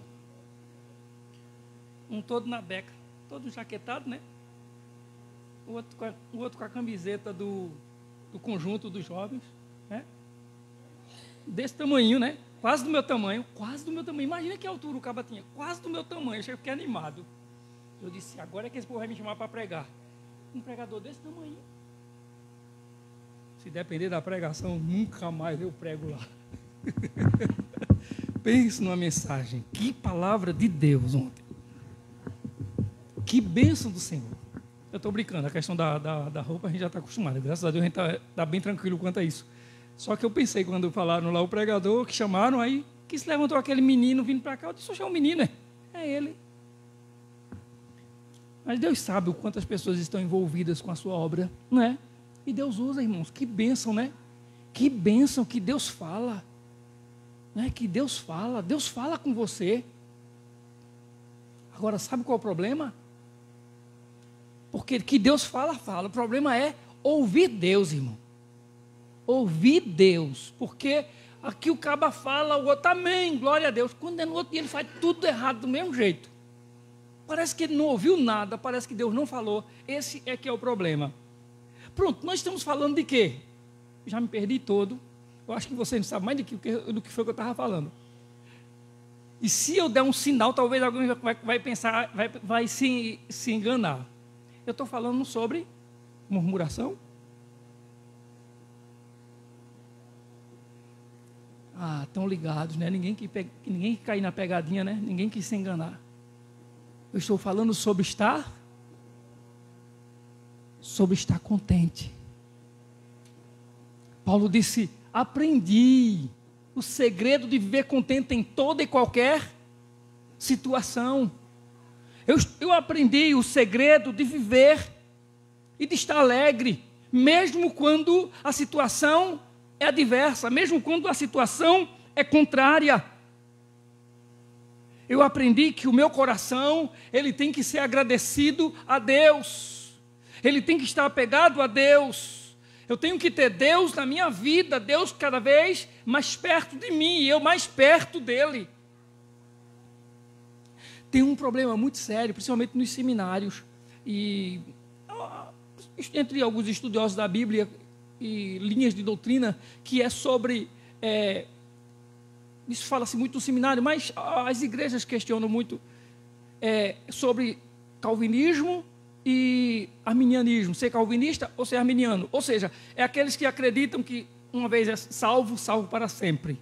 [SPEAKER 2] Um todo na beca, todo jaquetado, né? O outro com a camiseta do conjunto dos jovens, né? Desse tamanho, né? Quase do meu tamanho. Imagina que altura o caba tinha. Quase do meu tamanho. Eu fiquei animado. Eu disse, agora é que esse povo vai me chamar para pregar. Um pregador desse tamanho. Se depender da pregação, nunca mais eu prego lá. Pense numa mensagem. Que palavra de Deus ontem. Que bênção do Senhor. Eu estou brincando, a questão da roupa a gente já está acostumado. Graças a Deus a gente está bem tranquilo quanto a isso. Só que eu pensei, quando falaram lá o pregador, que chamaram, aí que se levantou aquele menino vindo para cá, eu disse, é um menino, é ele. Mas Deus sabe o quanto as pessoas estão envolvidas com a sua obra, não é? E Deus usa, irmãos, que bênção, né? Que bênção que Deus fala. Não é? Que Deus fala com você. Agora, sabe qual é o problema? Porque que Deus fala. O problema é ouvir Deus, irmão. ouvir Deus, porque aqui o caba fala, o outro amém, glória a Deus. Quando é no outro dia ele faz tudo errado do mesmo jeito. Parece que ele não ouviu nada, parece que Deus não falou. Esse é que é o problema. Pronto, nós estamos falando de quê? Já me perdi todo. Eu acho que você não sabe mais do que foi que eu estava falando. E se eu der um sinal, talvez alguém vai pensar, vai se enganar. Eu estou falando sobre murmuração. Ah, estão ligados, né? Ninguém que cair na pegadinha, né? Ninguém quis se enganar. Eu estou falando sobre estar contente. Paulo disse: aprendi o segredo de viver contente em toda e qualquer situação. Eu aprendi o segredo de viver e de estar alegre, mesmo quando a situação é adversa, mesmo quando a situação é contrária. Eu aprendi que o meu coração, ele tem que ser agradecido a Deus. Ele tem que estar apegado a Deus. Eu tenho que ter Deus na minha vida, Deus cada vez mais perto de mim e eu mais perto dele. Tem um problema muito sério, principalmente nos seminários, e entre alguns estudiosos da Bíblia e linhas de doutrina, que é sobre... isso fala-se muito no seminário, mas as igrejas questionam muito sobre calvinismo e arminianismo, ser calvinista ou ser arminiano. Ou seja, é aqueles que acreditam que uma vez é salvo, salvo para sempre.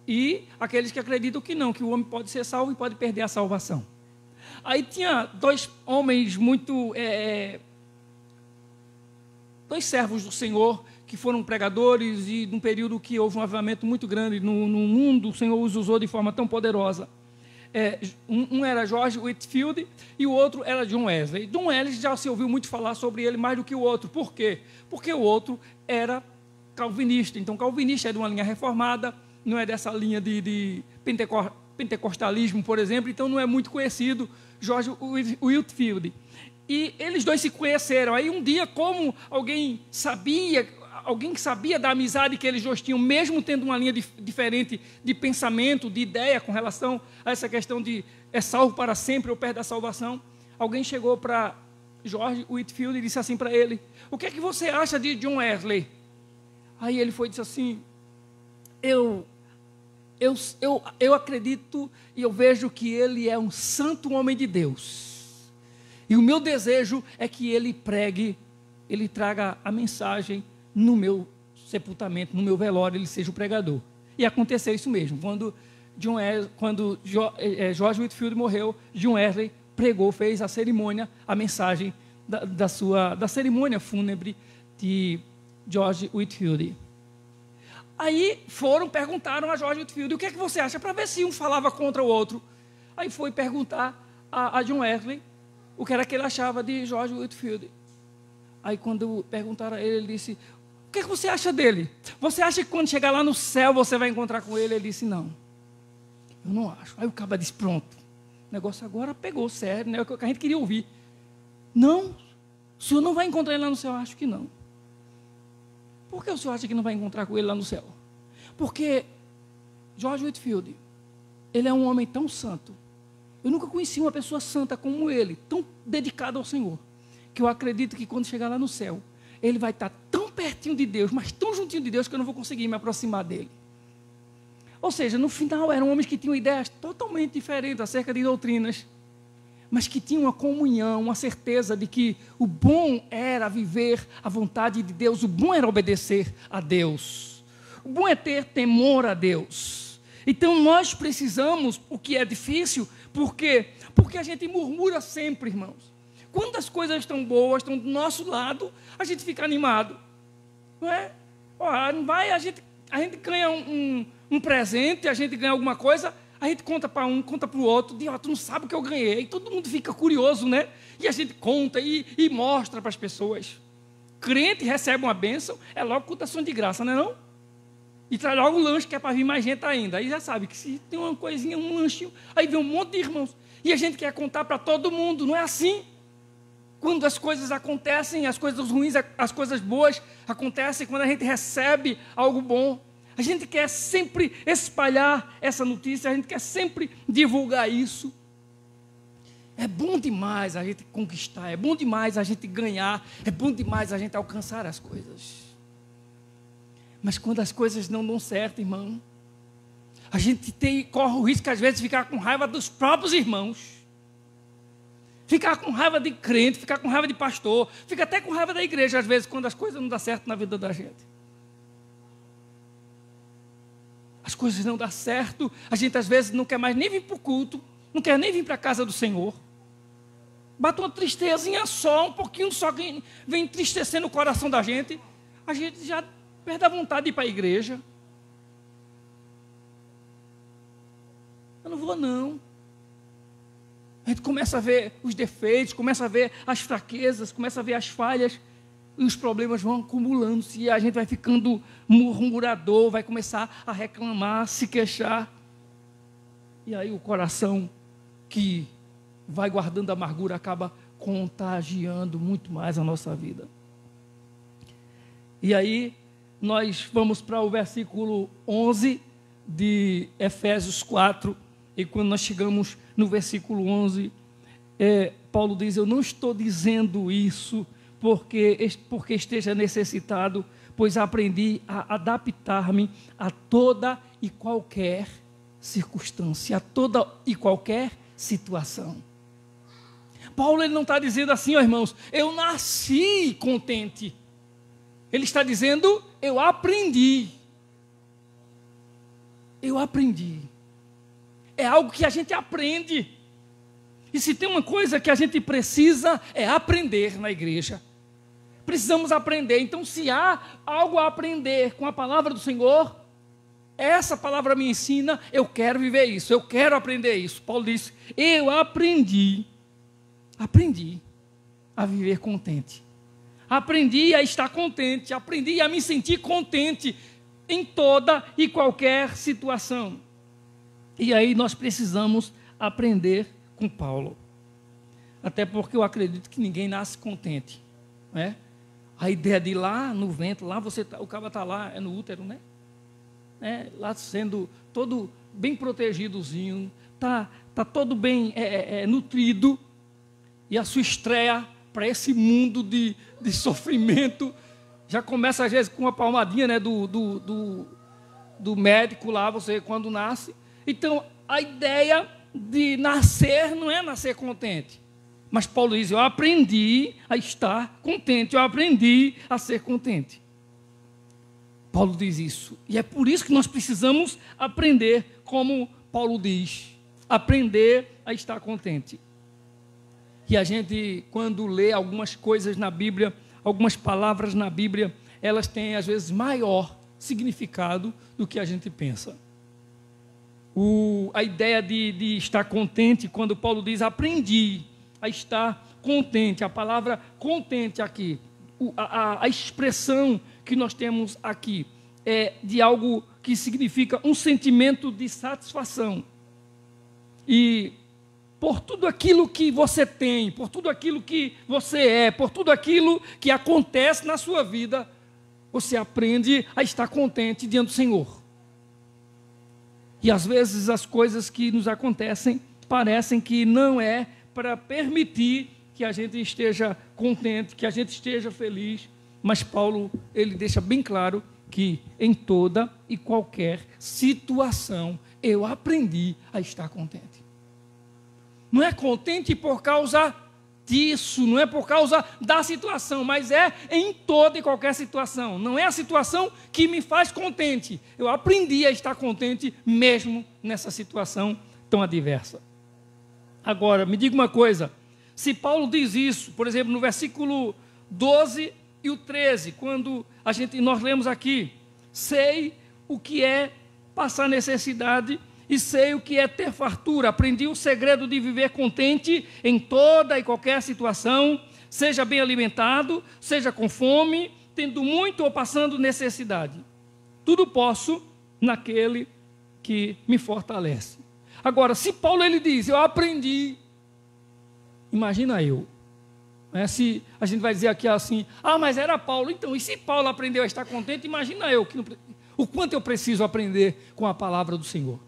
[SPEAKER 2] E aqueles que acreditam que não, que o homem pode ser salvo e pode perder a salvação. Aí tinha dois homens dois servos do Senhor, que foram pregadores, e num período que houve um avivamento muito grande no mundo, o Senhor os usou de forma tão poderosa. Um era George Whitefield e o outro era John Wesley. John Wesley já se ouviu muito falar sobre ele mais do que o outro. Por quê? Porque o outro era calvinista. Então, calvinista é de uma linha reformada, não é dessa linha de pentecostalismo, por exemplo, então não é muito conhecido George Whitefield. E eles dois se conheceram. Aí um dia, como alguém que sabia da amizade que eles dois tinham, mesmo tendo uma linha diferente de pensamento, de ideia com relação a essa questão de é salvo para sempre ou perde a salvação, alguém chegou para George Whitefield e disse assim para ele: o que é que você acha de John Wesley? Aí ele foi e disse assim: eu acredito e eu vejo que ele é um santo homem de Deus. E o meu desejo é que ele pregue, ele traga a mensagem no meu sepultamento, no meu velório, ele seja o pregador. E aconteceu isso mesmo. Quando George Whitefield morreu, John Wesley pregou, fez a cerimônia, a mensagem da cerimônia fúnebre de George Whitefield. Aí perguntaram a George Whitefield: o que é que você acha? Para ver se um falava contra o outro. Aí foi perguntar a John Wesley o que era que ele achava de George Whitefield. Aí quando perguntaram a ele, ele disse: o que é que você acha dele? Você acha que quando chegar lá no céu você vai encontrar com ele? Ele disse: não, eu não acho. Aí o caba disse: pronto, o negócio agora pegou sério, né? O que a gente queria ouvir. Não, o senhor não vai encontrar ele lá no céu? Acho que não. Por que o senhor acha que não vai encontrar com ele lá no céu? Porque George Whitefield, ele é um homem tão santo. Eu nunca conheci uma pessoa santa como ele, tão dedicado ao Senhor, que eu acredito que quando chegar lá no céu, ele vai estar tão pertinho de Deus, mas tão juntinho de Deus, que eu não vou conseguir me aproximar dele. Ou seja, no final eram homens que tinham ideias totalmente diferentes acerca de doutrinas, mas que tinham uma comunhão, uma certeza de que o bom era viver a vontade de Deus, o bom era obedecer a Deus, o bom é ter temor a Deus. Então nós precisamos, o que é difícil, por quê? Porque a gente murmura sempre, irmãos. Quando as coisas estão boas, estão do nosso lado, a gente fica animado. Não é? A gente ganha um presente, a gente ganha alguma coisa, a gente conta para um, conta para o outro, diz: tu não sabe o que eu ganhei. E todo mundo fica curioso, né? E a gente conta e mostra para as pessoas. Crente recebe uma bênção, é logo contação de graça, não é não? E traz logo o lanche, que é para vir mais gente ainda. Aí já sabe que se tem uma coisinha, um lanchinho, aí vem um monte de irmãos. E a gente quer contar para todo mundo, não é assim? quando as coisas acontecem, as coisas ruins, as coisas boas acontecem, quando a gente recebe algo bom, a gente quer sempre espalhar essa notícia, a gente quer sempre divulgar isso. É bom demais a gente conquistar, é bom demais a gente ganhar, é bom demais a gente alcançar as coisas. Mas quando as coisas não dão certo, irmão, a gente corre o risco, às vezes, de ficar com raiva dos próprios irmãos. Ficar com raiva de crente, ficar com raiva de pastor, fica até com raiva da igreja, às vezes, quando as coisas não dão certo na vida da gente. As coisas não dão certo, a gente, às vezes, não quer mais nem vir para o culto, não quer nem vir para a casa do Senhor. Bate uma tristezinha só, um pouquinho só, que vem entristecendo o coração da gente, a gente já perde a vontade de ir para a igreja. Eu não vou, não. A gente começa a ver os defeitos, começa a ver as fraquezas, começa a ver as falhas, e os problemas vão acumulando-se, e a gente vai ficando murmurador, vai começar a reclamar, se queixar. E aí o coração que vai guardando amargura acaba contagiando muito mais a nossa vida. E aí nós vamos para o versículo 11 de Efésios 4, e quando nós chegamos no versículo 11, Paulo diz: eu não estou dizendo isso porque esteja necessitado, pois aprendi a adaptar-me a toda e qualquer circunstância, a toda e qualquer situação. Paulo, ele não está dizendo assim, ó irmãos, eu nasci contente. Ele está dizendo, eu aprendi. Eu aprendi. É algo que a gente aprende. E se tem uma coisa que a gente precisa, é aprender na igreja. Precisamos aprender. Então, se há algo a aprender com a palavra do Senhor, essa palavra me ensina, eu quero viver isso, eu quero aprender isso. Paulo disse, eu aprendi a viver contente. Aprendi a estar contente, aprendi a me sentir contente em toda e qualquer situação. E aí nós precisamos aprender com Paulo. Até porque eu acredito que ninguém nasce contente, né? A ideia de ir lá no ventre, lá o cara está lá, é no útero, né? Lá sendo todo bem protegidozinho, tá todo bem nutrido, e a sua estreia para esse mundo de sofrimento já começa às vezes com uma palmadinha, né, do médico lá, você quando nasce. Então a ideia de nascer não é nascer contente, mas Paulo diz, eu aprendi a estar contente, eu aprendi a ser contente. Paulo diz isso, e é por isso que nós precisamos aprender, como Paulo diz, aprender a estar contente. E a gente, quando lê algumas coisas na Bíblia, algumas palavras na Bíblia, elas têm às vezes maior significado do que a gente pensa. A ideia de estar contente, quando Paulo diz, aprendi a estar contente, a palavra contente aqui, a expressão que nós temos aqui é de algo que significa um sentimento de satisfação. E por tudo aquilo que você tem, por tudo aquilo que você é, por tudo aquilo que acontece na sua vida, você aprende a estar contente diante do Senhor. E às vezes as coisas que nos acontecem parecem que não é para permitir que a gente esteja contente, que a gente esteja feliz, mas Paulo, ele deixa bem claro que em toda e qualquer situação eu aprendi a estar contente. Não é contente por causa disso, não é por causa da situação, mas é em toda e qualquer situação. Não é a situação que me faz contente. Eu aprendi a estar contente mesmo nessa situação tão adversa. Agora, me diga uma coisa, se Paulo diz isso, por exemplo, no versículo 12 e o 13, quando nós lemos aqui, sei o que é passar necessidade e sei o que é ter fartura, aprendi o segredo de viver contente em toda e qualquer situação, seja bem alimentado, seja com fome, tendo muito ou passando necessidade. Tudo posso naquele que me fortalece. Agora, se Paulo ele diz, eu aprendi, imagina eu Se a gente vai dizer aqui assim, mas era Paulo. Então, e se Paulo aprendeu a estar contente, imagina eu, o quanto eu preciso aprender com a palavra do Senhor.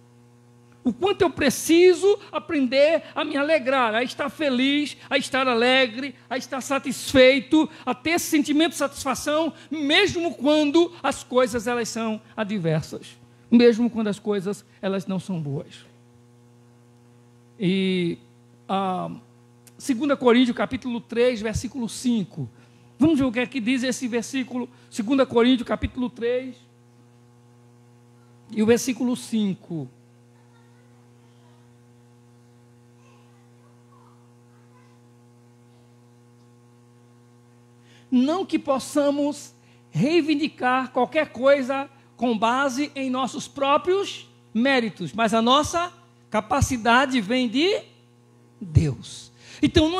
[SPEAKER 2] O quanto eu preciso aprender a me alegrar, a estar feliz, a estar alegre, a estar satisfeito, a ter esse sentimento de satisfação, mesmo quando as coisas elas são adversas, mesmo quando as coisas elas não são boas. E 2 Coríntios capítulo 3, versículo 5. Vamos ver o que é que diz esse versículo, 2 Coríntios capítulo 3 e o versículo 5. Não que possamos reivindicar qualquer coisa com base em nossos próprios méritos, mas a nossa capacidade vem de Deus. Então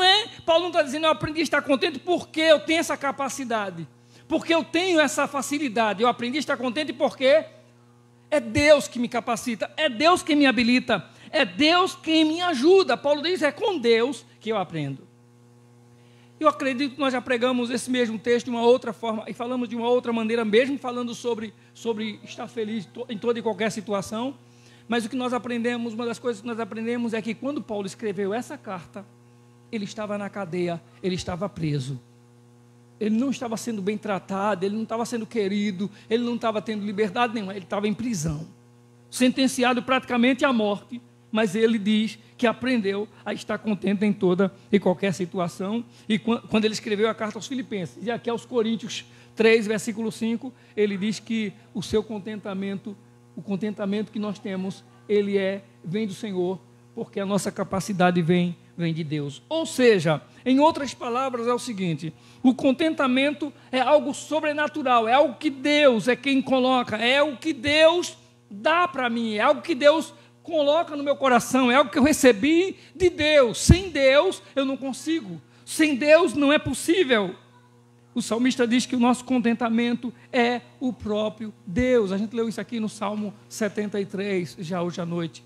[SPEAKER 2] Paulo não está dizendo eu aprendi a estar contente porque eu tenho essa capacidade, porque eu tenho essa facilidade. Eu aprendi a estar contente porque é Deus que me capacita, é Deus que me habilita, é Deus quem me ajuda. Paulo diz, é com Deus que eu aprendo. Eu acredito que nós já pregamos esse mesmo texto de uma outra forma e falamos de uma outra maneira, mesmo falando sobre estar feliz em toda e qualquer situação. Mas o que nós aprendemos, uma das coisas que nós aprendemos é que quando Paulo escreveu essa carta, ele estava na cadeia, ele estava preso. Ele não estava sendo bem tratado, ele não estava sendo querido, ele não estava tendo liberdade nenhuma, ele estava em prisão, sentenciado praticamente à morte. Mas ele diz que aprendeu a estar contente em toda e qualquer situação. E quando ele escreveu a carta aos Filipenses, e aqui aos Coríntios 3, versículo 5, ele diz que o seu contentamento, o contentamento que nós temos, vem do Senhor, porque a nossa capacidade vem de Deus. Ou seja, em outras palavras, é o seguinte: o contentamento é algo sobrenatural, é algo que Deus é quem coloca, é algo que Deus dá para mim, é algo que Deus coloca no meu coração, é algo que eu recebi de Deus. Sem Deus eu não consigo, sem Deus não é possível. O salmista diz que o nosso contentamento é o próprio Deus. A gente leu isso aqui no Salmo 73, já hoje à noite.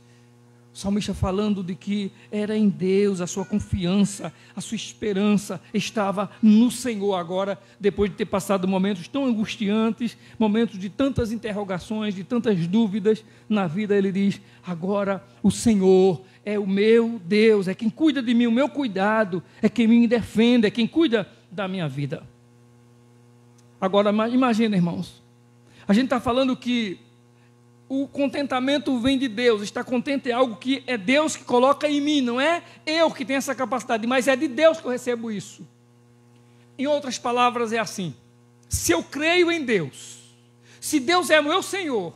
[SPEAKER 2] O salmista falando de que era em Deus, a sua confiança, a sua esperança estava no Senhor agora, depois de ter passado momentos tão angustiantes, momentos de tantas interrogações, de tantas dúvidas na vida. Ele diz, agora o Senhor é o meu Deus, é quem cuida de mim, o meu cuidado, é quem me defende, é quem cuida da minha vida. Agora, imagina, irmãos, a gente está falando que o contentamento vem de Deus. Estar contente é algo que é Deus que coloca em mim, não é eu que tenho essa capacidade, mas é de Deus que eu recebo isso. Em outras palavras, é assim: se eu creio em Deus, se Deus é o meu Senhor,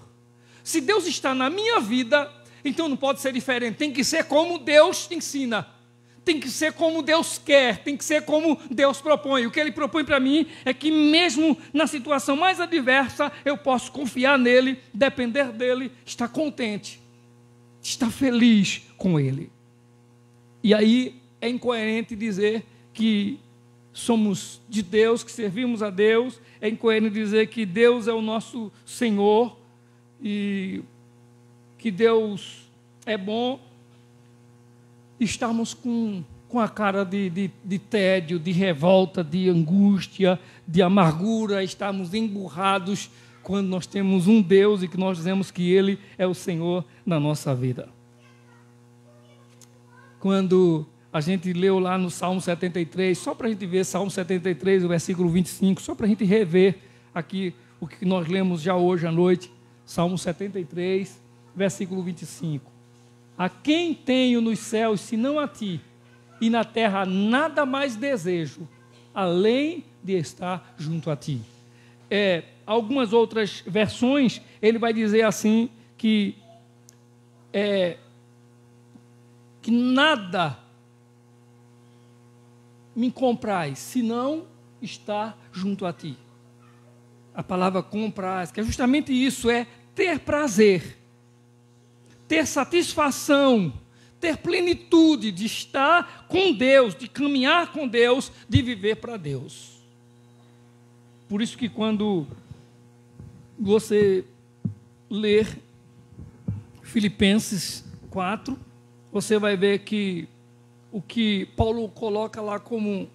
[SPEAKER 2] se Deus está na minha vida, então não pode ser diferente, tem que ser como Deus ensina, tem que ser como Deus quer, tem que ser como Deus propõe. O que Ele propõe para mim é que mesmo na situação mais adversa, eu posso confiar nele, depender dele, estar contente, estar feliz com Ele. E aí é incoerente dizer que somos de Deus, que servimos a Deus, é incoerente dizer que Deus é o nosso Senhor e que Deus é bom, estarmos com a cara de tédio, de revolta, de angústia, de amargura, estarmos emburrados quando nós temos um Deus e que nós dizemos que Ele é o Senhor na nossa vida. Quando a gente leu lá no Salmo 73, só para a gente ver Salmo 73, o versículo 25, só para a gente rever aqui o que nós lemos já hoje à noite, Salmo 73, versículo 25. A quem tenho nos céus, senão a ti, e na terra nada mais desejo, além de estar junto a ti. Algumas outras versões, ele vai dizer assim, que nada me comprais, senão estar junto a ti. A palavra comprais, que é justamente isso, é ter prazer, ter satisfação, ter plenitude de estar com Deus, de caminhar com Deus, de viver para Deus. Por isso que quando você ler Filipenses 4, você vai ver que o que Paulo coloca lá como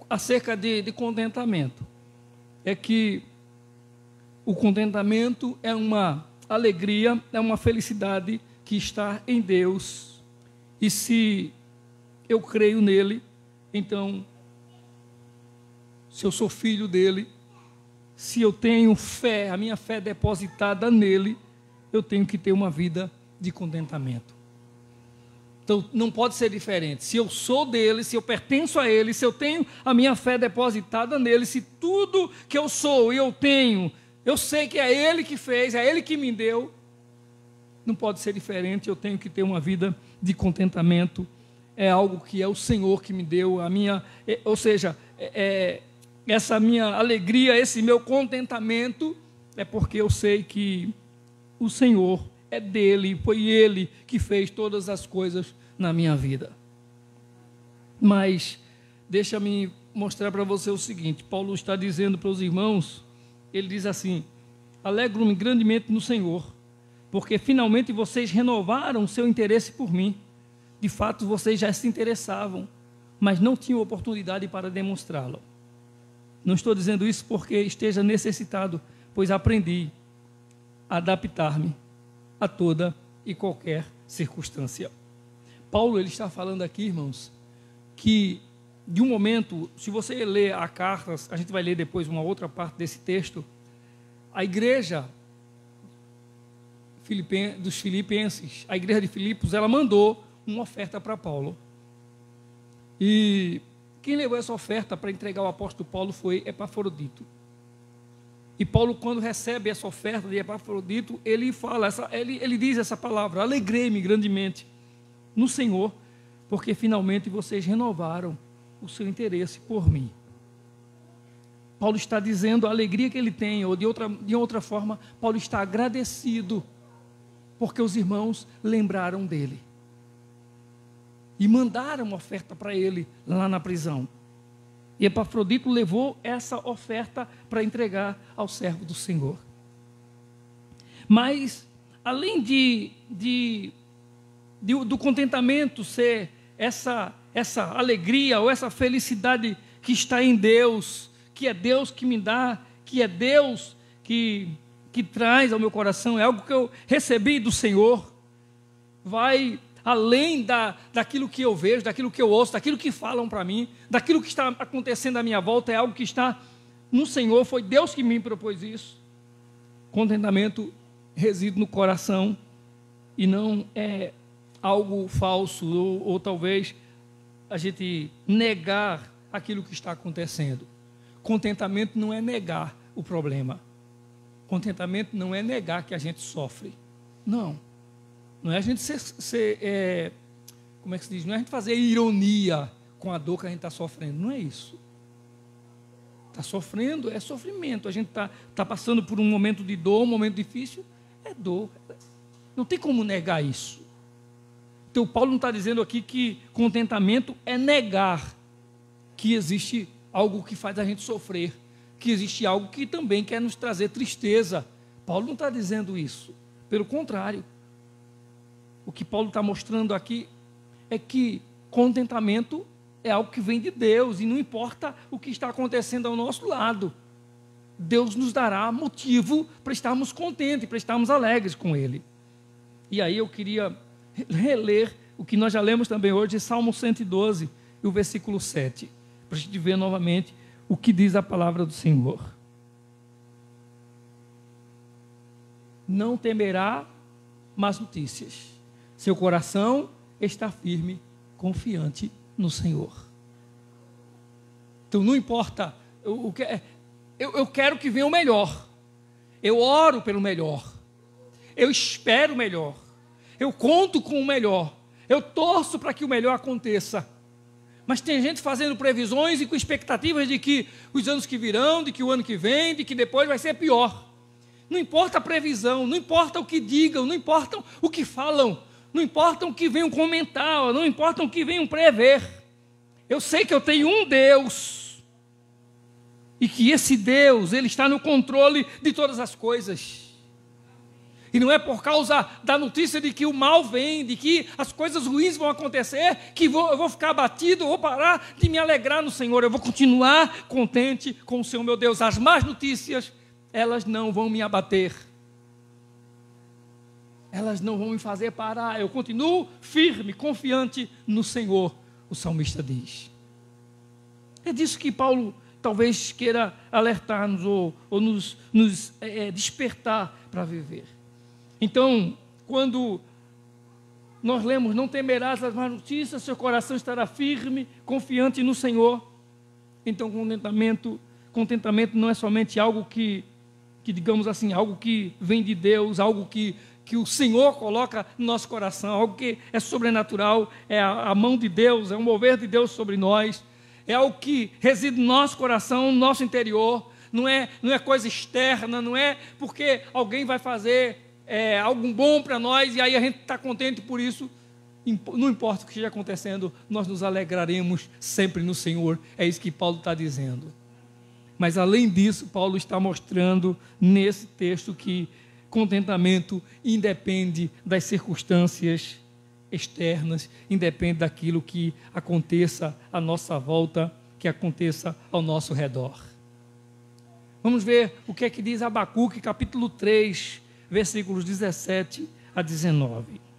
[SPEAKER 2] acerca de contentamento é que o contentamento é uma alegria, é uma felicidade que está em Deus. E se eu creio nele, então, se eu sou filho dele, se eu tenho fé, a minha fé depositada nele, eu tenho que ter uma vida de contentamento. Então, não pode ser diferente. Se eu sou dele, se eu pertenço a ele, se eu tenho a minha fé depositada nele, se tudo que eu sou e eu tenho, eu sei que é ele que fez, é ele que me deu, não pode ser diferente. Eu tenho que ter uma vida de contentamento. É algo que é o Senhor que me deu, a minha, ou seja, essa minha alegria, esse meu contentamento, é porque eu sei que o Senhor é dele, foi ele que fez todas as coisas na minha vida. Mas deixa-me mostrar para você o seguinte: Paulo está dizendo para os irmãos, ele diz assim: alegro-me grandemente no Senhor, porque finalmente vocês renovaram seu interesse por mim. De fato, vocês já se interessavam, mas não tinham oportunidade para demonstrá-lo. Não estou dizendo isso porque esteja necessitado, pois aprendi a adaptar-me a toda e qualquer circunstância. Paulo, ele está falando aqui, irmãos, que de um momento, se você ler a carta, a gente vai ler depois uma outra parte desse texto, a igreja dos Filipenses, a igreja de Filipos, ela mandou uma oferta para Paulo. E quem levou essa oferta para entregar ao apóstolo Paulo foi Epafrodito. E Paulo, quando recebe essa oferta de Epafrodito, ele diz essa palavra: alegrei-me grandemente no Senhor, porque finalmente vocês renovaram o seu interesse por mim. Paulo está dizendo a alegria que ele tem, ou de outra forma, Paulo está agradecido, porque os irmãos lembraram dele e mandaram uma oferta para ele lá na prisão. E Epafrodito levou essa oferta para entregar ao servo do Senhor. Mas, além do contentamento ser essa alegria ou essa felicidade que está em Deus, que é Deus que me dá, que é Deus que traz ao meu coração, é algo que eu recebi do Senhor, vai além daquilo que eu vejo, daquilo que eu ouço, daquilo que falam para mim, daquilo que está acontecendo à minha volta, é algo que está no Senhor, foi Deus que me propôs isso. Contentamento reside no coração e não é algo falso, ou talvez a gente negar aquilo que está acontecendo. Contentamento não é negar o problema. Contentamento não é negar que a gente sofre. Não é a gente como é que se diz? Não é a gente fazer ironia com a dor que a gente está sofrendo. Não é isso. Está sofrendo, é sofrimento. A gente está passando por um momento de dor, um momento difícil, é dor. Não tem como negar isso. Então, Paulo não está dizendo aqui que contentamento é negar que existe algo que faz a gente sofrer, que existe algo que também quer nos trazer tristeza. Paulo não está dizendo isso. Pelo contrário. O que Paulo está mostrando aqui é que contentamento é algo que vem de Deus, e não importa o que está acontecendo ao nosso lado, Deus nos dará motivo para estarmos contentes, para estarmos alegres com Ele. E aí eu queria reler o que nós já lemos também hoje, Salmo 112, e o versículo 7, para a gente ver novamente o que diz a palavra do Senhor. Não temerá más notícias. Seu coração está firme, confiante no Senhor. Então não importa, eu quero que venha o melhor. Eu oro pelo melhor. Eu espero o melhor. Eu conto com o melhor. Eu torço para que o melhor aconteça. Mas tem gente fazendo previsões e com expectativas de que os anos que virão, de que o ano que vem, de que depois vai ser pior. Não importa a previsão, não importa o que digam, não importa o que falam, não importa o que venham comentar, não importa o que venham prever. Eu sei que eu tenho um Deus, e que esse Deus, Ele está no controle de todas as coisas. E não é por causa da notícia de que o mal vem, de que as coisas ruins vão acontecer, que eu vou ficar abatido, vou parar de me alegrar no Senhor. Eu vou continuar contente com o Senhor, meu Deus. As más notícias, elas não vão me abater. Elas não vão me fazer parar. Eu continuo firme, confiante no Senhor, o salmista diz. É disso que Paulo talvez queira alertar-nos ou nos despertar para viver. Então, quando nós lemos, não temerás as más notícias, seu coração estará firme, confiante no Senhor. Então, contentamento não é somente algo que digamos assim, algo que vem de Deus, algo que o Senhor coloca no nosso coração, algo que é sobrenatural, é a mão de Deus, é o mover de Deus sobre nós, é algo que reside no nosso coração, no nosso interior, não é coisa externa, não é porque alguém vai fazer algo bom para nós e aí a gente está contente por isso. Não importa o que esteja acontecendo, nós nos alegraremos sempre no Senhor. É isso que Paulo está dizendo. Mas além disso, Paulo está mostrando nesse texto que contentamento independe das circunstâncias externas, independe daquilo que aconteça à nossa volta, que aconteça ao nosso redor. Vamos ver o que é que diz Abacuque, capítulo 3, versículos 17 a 19.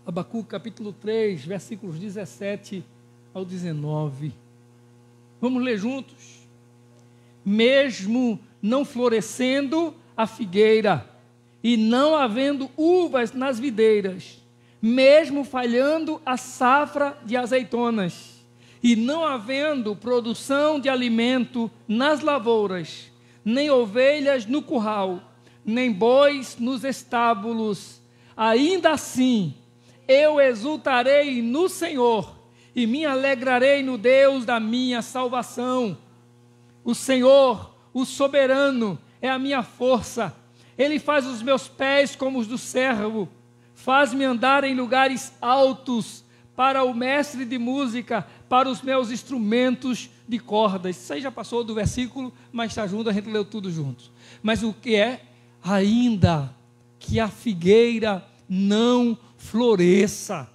[SPEAKER 2] Abacuque, capítulo 3, versículos 17 ao 19. Vamos ler juntos? Mesmo não florescendo a figueira, e não havendo uvas nas videiras, mesmo falhando a safra de azeitonas, e não havendo produção de alimento nas lavouras, nem ovelhas no curral, nem bois nos estábulos, ainda assim eu exultarei no Senhor e me alegrarei no Deus da minha salvação. O Senhor, o soberano, é a minha força. Ele faz os meus pés como os do servo, faz-me andar em lugares altos, para o mestre de música, para os meus instrumentos de cordas. Isso aí já passou do versículo, mas está junto, a gente leu tudo junto. Mas o que é? Ainda que a figueira não floresça,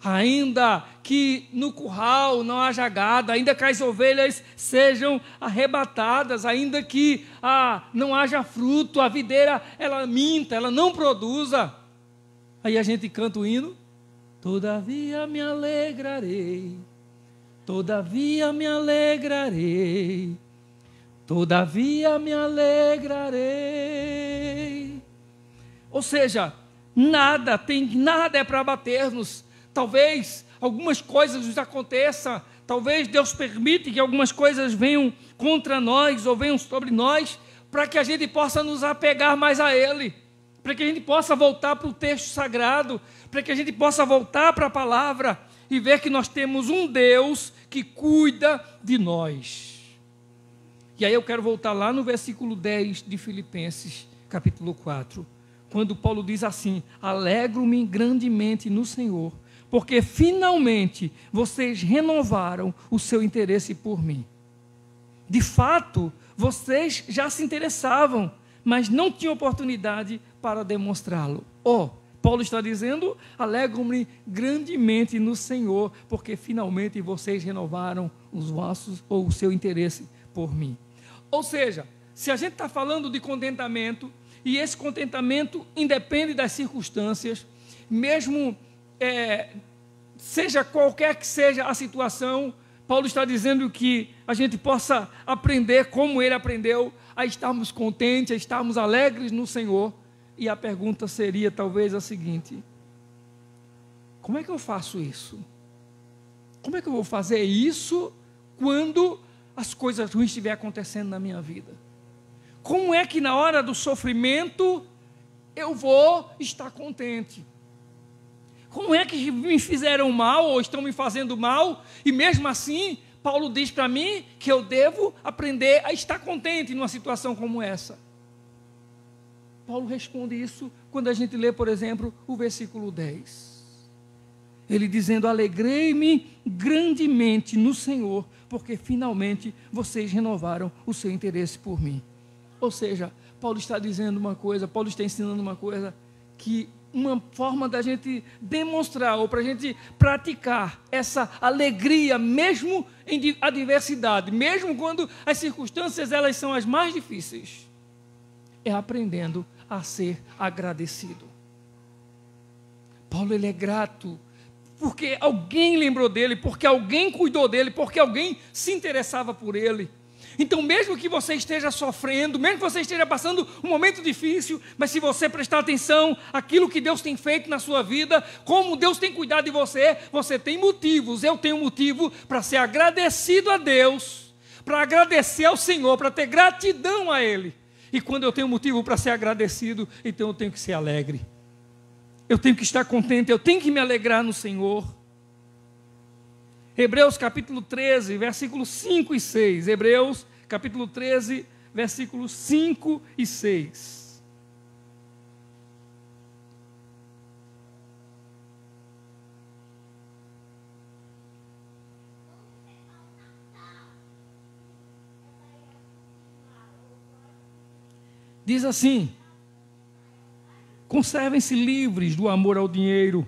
[SPEAKER 2] ainda que no curral não haja gado, ainda que as ovelhas sejam arrebatadas, ainda que não haja fruto, a videira ela minta, ela não produza. Aí a gente canta o hino: todavia me alegrarei, todavia me alegrarei, todavia me alegrarei. Ou seja, nada é para abater-nos. Talvez algumas coisas nos aconteçam, talvez Deus permite que algumas coisas venham contra nós ou venham sobre nós, para que a gente possa nos apegar mais a Ele, para que a gente possa voltar para o texto sagrado, para que a gente possa voltar para a palavra e ver que nós temos um Deus que cuida de nós. E aí eu quero voltar lá no versículo 10 de Filipenses, capítulo 4, quando Paulo diz assim: alegro-me grandemente no Senhor, porque finalmente vocês renovaram o seu interesse por mim. De fato, vocês já se interessavam, mas não tinham oportunidade para demonstrá-lo. Paulo está dizendo: alegro-me grandemente no Senhor, porque finalmente vocês renovaram o seu interesse por mim. Ou seja, se a gente está falando de contentamento, e esse contentamento independe das circunstâncias, mesmo seja qualquer que seja a situação, Paulo está dizendo que a gente possa aprender como ele aprendeu, a estarmos contentes, a estarmos alegres no Senhor. E a pergunta seria talvez a seguinte: como é que eu faço isso? Como é que eu vou fazer isso quando as coisas ruins estiverem acontecendo na minha vida? Como é que na hora do sofrimento eu vou estar contente? Como é que me fizeram mal ou estão me fazendo mal e mesmo assim Paulo diz para mim que eu devo aprender a estar contente numa situação como essa? Paulo responde isso quando a gente lê, por exemplo, o versículo 10. Ele dizendo: alegrei-me grandemente no Senhor, porque finalmente vocês renovaram o seu interesse por mim. Ou seja, Paulo está dizendo uma coisa, Paulo está ensinando uma coisa, que uma forma da gente demonstrar, ou para a gente praticar essa alegria, mesmo em adversidade, mesmo quando as circunstâncias elas são as mais difíceis, é aprendendo a ser agradecido. Paulo, ele é grato, porque alguém lembrou dele, porque alguém cuidou dele, porque alguém se interessava por ele. Então, mesmo que você esteja sofrendo, mesmo que você esteja passando um momento difícil, mas se você prestar atenção àquilo que Deus tem feito na sua vida, como Deus tem cuidado de você, você tem motivos. Eu tenho motivo para ser agradecido a Deus, para agradecer ao Senhor, para ter gratidão a Ele. E quando eu tenho motivo para ser agradecido, então eu tenho que ser alegre. Eu tenho que estar contente, eu tenho que me alegrar no Senhor. Hebreus capítulo 13, versículos 5 e 6. Hebreus capítulo 13, versículos 5 e 6. Diz assim: conservem-se livres do amor ao dinheiro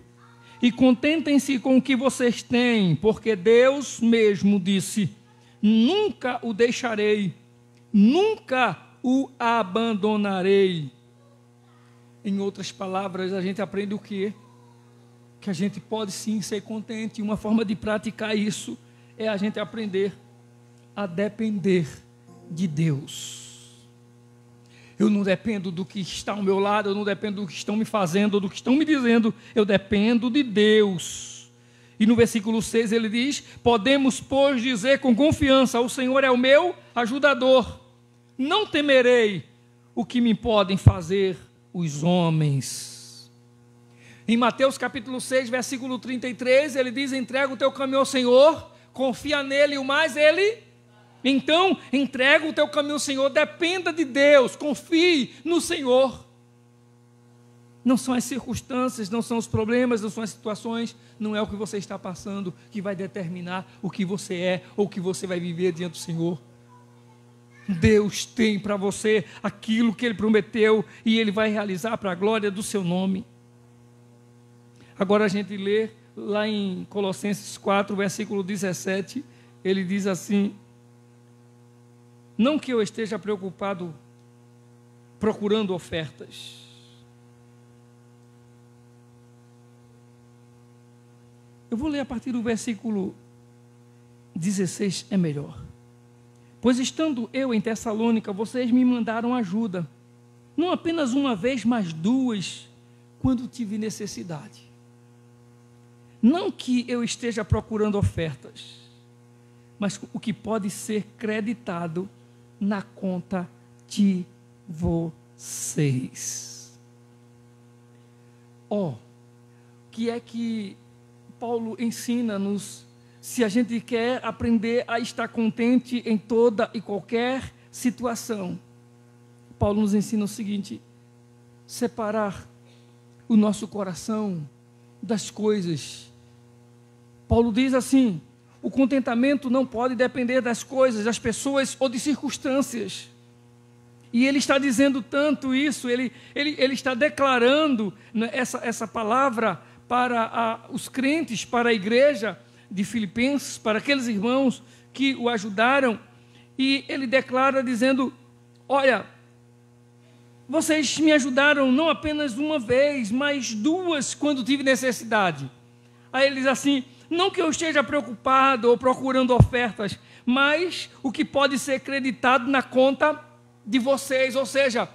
[SPEAKER 2] e contentem-se com o que vocês têm, porque Deus mesmo disse: nunca o deixarei, nunca o abandonarei. Em outras palavras, a gente aprende o quê? Que a gente pode sim ser contente. Uma forma de praticar isso é a gente aprender a depender de Deus. Eu não dependo do que está ao meu lado, eu não dependo do que estão me fazendo, ou do que estão me dizendo, eu dependo de Deus. E no versículo 6 ele diz: podemos, pois, dizer com confiança: o Senhor é o meu ajudador, não temerei o que me podem fazer os homens. Em Mateus capítulo 6, versículo 33, ele diz: entrega o teu caminho ao Senhor, confia nele e o mais ele... Então, entrega o teu caminho ao Senhor, dependa de Deus, confie no Senhor. Não são as circunstâncias, não são os problemas, não são as situações, não é o que você está passando que vai determinar o que você é ou o que você vai viver diante do Senhor. Deus tem para você aquilo que Ele prometeu e Ele vai realizar para a glória do seu nome. Agora a gente lê lá em Colossenses 4, versículo 17, ele diz assim: não que eu esteja preocupado procurando ofertas. Eu vou ler a partir do versículo 16, é melhor. Pois estando eu em Tessalônica, vocês me mandaram ajuda, não apenas uma vez, mas duas, quando tive necessidade. Não que eu esteja procurando ofertas, mas o que pode ser creditado na conta de vocês. O que é que Paulo ensina-nos se a gente quer aprender a estar contente em toda e qualquer situação? Paulo nos ensina o seguinte: separar o nosso coração das coisas. Paulo diz assim: o contentamento não pode depender das coisas, das pessoas ou de circunstâncias. E ele está dizendo tanto isso, ele está declarando essa palavra para os crentes, para a igreja de Filipenses, para aqueles irmãos que o ajudaram. E ele declara dizendo: olha, vocês me ajudaram não apenas uma vez, mas duas quando tive necessidade. Aí ele diz assim: não que eu esteja preocupado ou procurando ofertas, mas o que pode ser creditado na conta de vocês. Ou seja,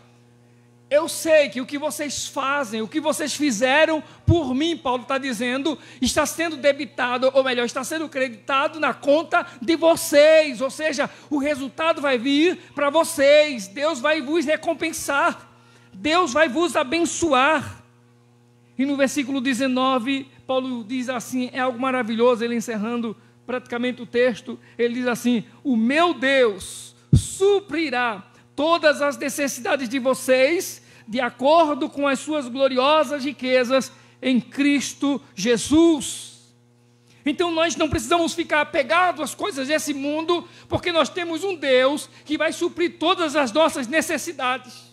[SPEAKER 2] eu sei que o que vocês fazem, o que vocês fizeram por mim, Paulo está dizendo, está sendo debitado, ou melhor, está sendo creditado na conta de vocês. Ou seja, o resultado vai vir para vocês. Deus vai vos recompensar. Deus vai vos abençoar. E no versículo 19, Paulo diz assim, é algo maravilhoso, ele encerrando praticamente o texto, ele diz assim: o meu Deus suprirá todas as necessidades de vocês, de acordo com as suas gloriosas riquezas em Cristo Jesus. Então nós não precisamos ficar apegados às coisas desse mundo, porque nós temos um Deus que vai suprir todas as nossas necessidades.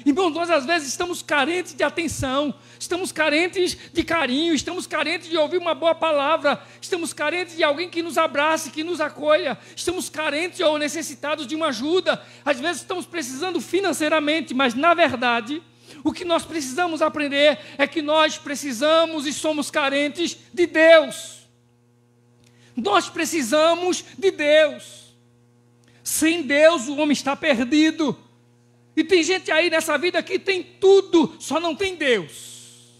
[SPEAKER 2] Irmãos, nós às vezes estamos carentes de atenção, estamos carentes de carinho, estamos carentes de ouvir uma boa palavra, estamos carentes de alguém que nos abrace, que nos acolha, estamos carentes ou necessitados de uma ajuda. Às vezes estamos precisando financeiramente, mas na verdade, o que nós precisamos aprender é que nós precisamos e somos carentes de Deus. Nós precisamos de Deus. Sem Deus, o homem está perdido. E tem gente aí nessa vida que tem tudo, só não tem Deus.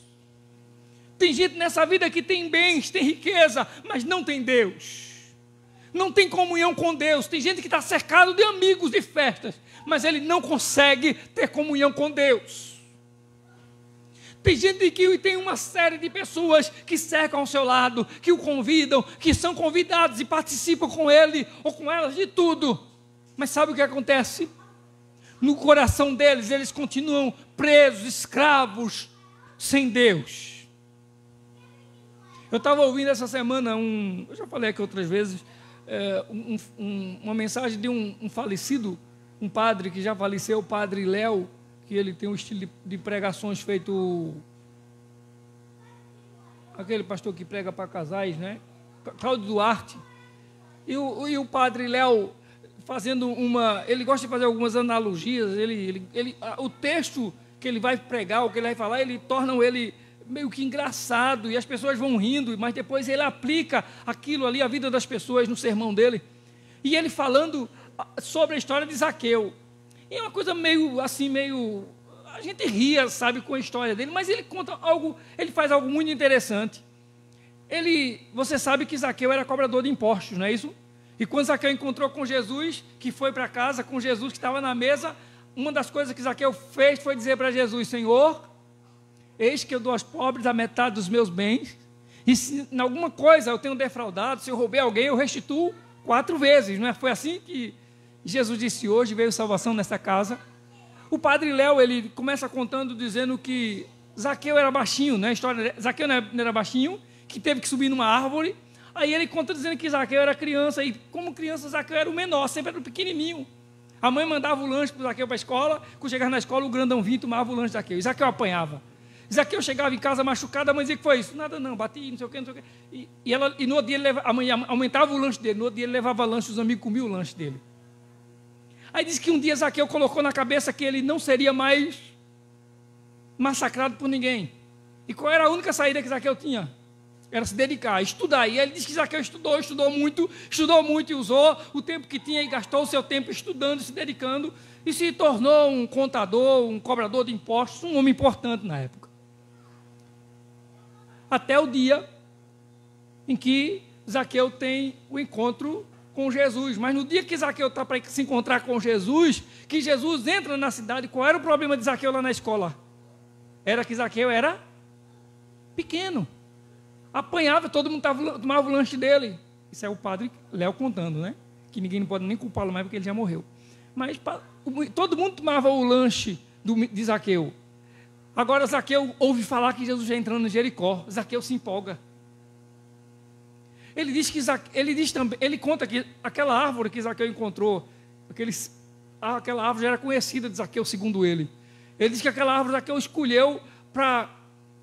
[SPEAKER 2] Tem gente nessa vida que tem bens, tem riqueza, mas não tem Deus. Não tem comunhão com Deus. Tem gente que está cercado de amigos, de festas, mas ele não consegue ter comunhão com Deus. Tem gente que tem uma série de pessoas que cercam ao seu lado, que o convidam, que são convidados e participam com ele ou com elas de tudo. Mas sabe o que acontece? No coração deles, eles continuam presos, escravos, sem Deus. Eu estava ouvindo essa semana, eu já falei aqui outras vezes, uma mensagem de um falecido, um padre que já faleceu, o padre Léo, que ele tem um estilo de pregações feito... Aquele pastor que prega para casais, né? Cláudio Duarte. E o padre Léo fazendo ele gosta de fazer algumas analogias, o texto que ele vai pregar, o que ele vai falar, ele torna ele meio que engraçado, e as pessoas vão rindo, mas depois ele aplica aquilo ali, a vida das pessoas, no sermão dele. E ele falando sobre a história de Zaqueu. E é uma coisa meio assim, a gente ria, sabe, com a história dele, mas ele conta algo, ele faz algo muito interessante. Você sabe que Zaqueu era cobrador de impostos, não é isso? E quando Zaqueu encontrou com Jesus, que foi para casa com Jesus, que estava na mesa, uma das coisas que Zaqueu fez foi dizer para Jesus: Senhor, eis que eu dou aos pobres a metade dos meus bens, e se em alguma coisa eu tenho defraudado, se eu roubei alguém, eu restituo 4 vezes, não é? Foi assim que Jesus disse: hoje veio salvação nessa casa. O padre Léo, ele começa contando, dizendo que Zaqueu era baixinho, né? A história de Zaqueu não era baixinho, que teve que subir numa árvore. Aí ele conta dizendo que Zaqueu era criança, e como criança Zaqueu era o menor, sempre era o pequenininho. A mãe mandava o lanche para o Zaqueu para a escola, quando chegava na escola o grandão vinha e tomava o lanche de Zaqueu. E Zaqueu apanhava. Zaqueu chegava em casa machucado, a mãe dizia: que foi isso? Nada não, bati, não sei o que, não sei o que. E no outro dia a mãe aumentava o lanche dele, no outro dia ele levava lanche, os amigos comiam o lanche dele. Aí diz que um dia Zaqueu colocou na cabeça que ele não seria mais massacrado por ninguém. E qual era a única saída que Zaqueu tinha? Era se dedicar, estudar. E ele diz que Zaqueu estudou muito e usou o tempo que tinha e gastou o seu tempo estudando, se dedicando, e se tornou um contador, um cobrador de impostos, um homem importante na época. Até o dia em que Zaqueu tem o encontro com Jesus. Mas no dia que Zaqueu está para se encontrar com Jesus, que Jesus entra na cidade, qual era o problema de Zaqueu lá na escola? Era que Zaqueu era pequeno. Apanhava, todo mundo tomava o lanche dele. Isso é o padre Léo contando, né? Que ninguém não pode nem culpá-lo mais porque ele já morreu. Mas todo mundo tomava o lanche de Zaqueu. Agora Zaqueu ouve falar que Jesus já entrando em Jericó. Zaqueu se empolga. Ele conta que aquela árvore que Zaqueu encontrou, aquela árvore já era conhecida de Zaqueu, segundo ele. Ele diz que aquela árvore Zaqueu escolheu para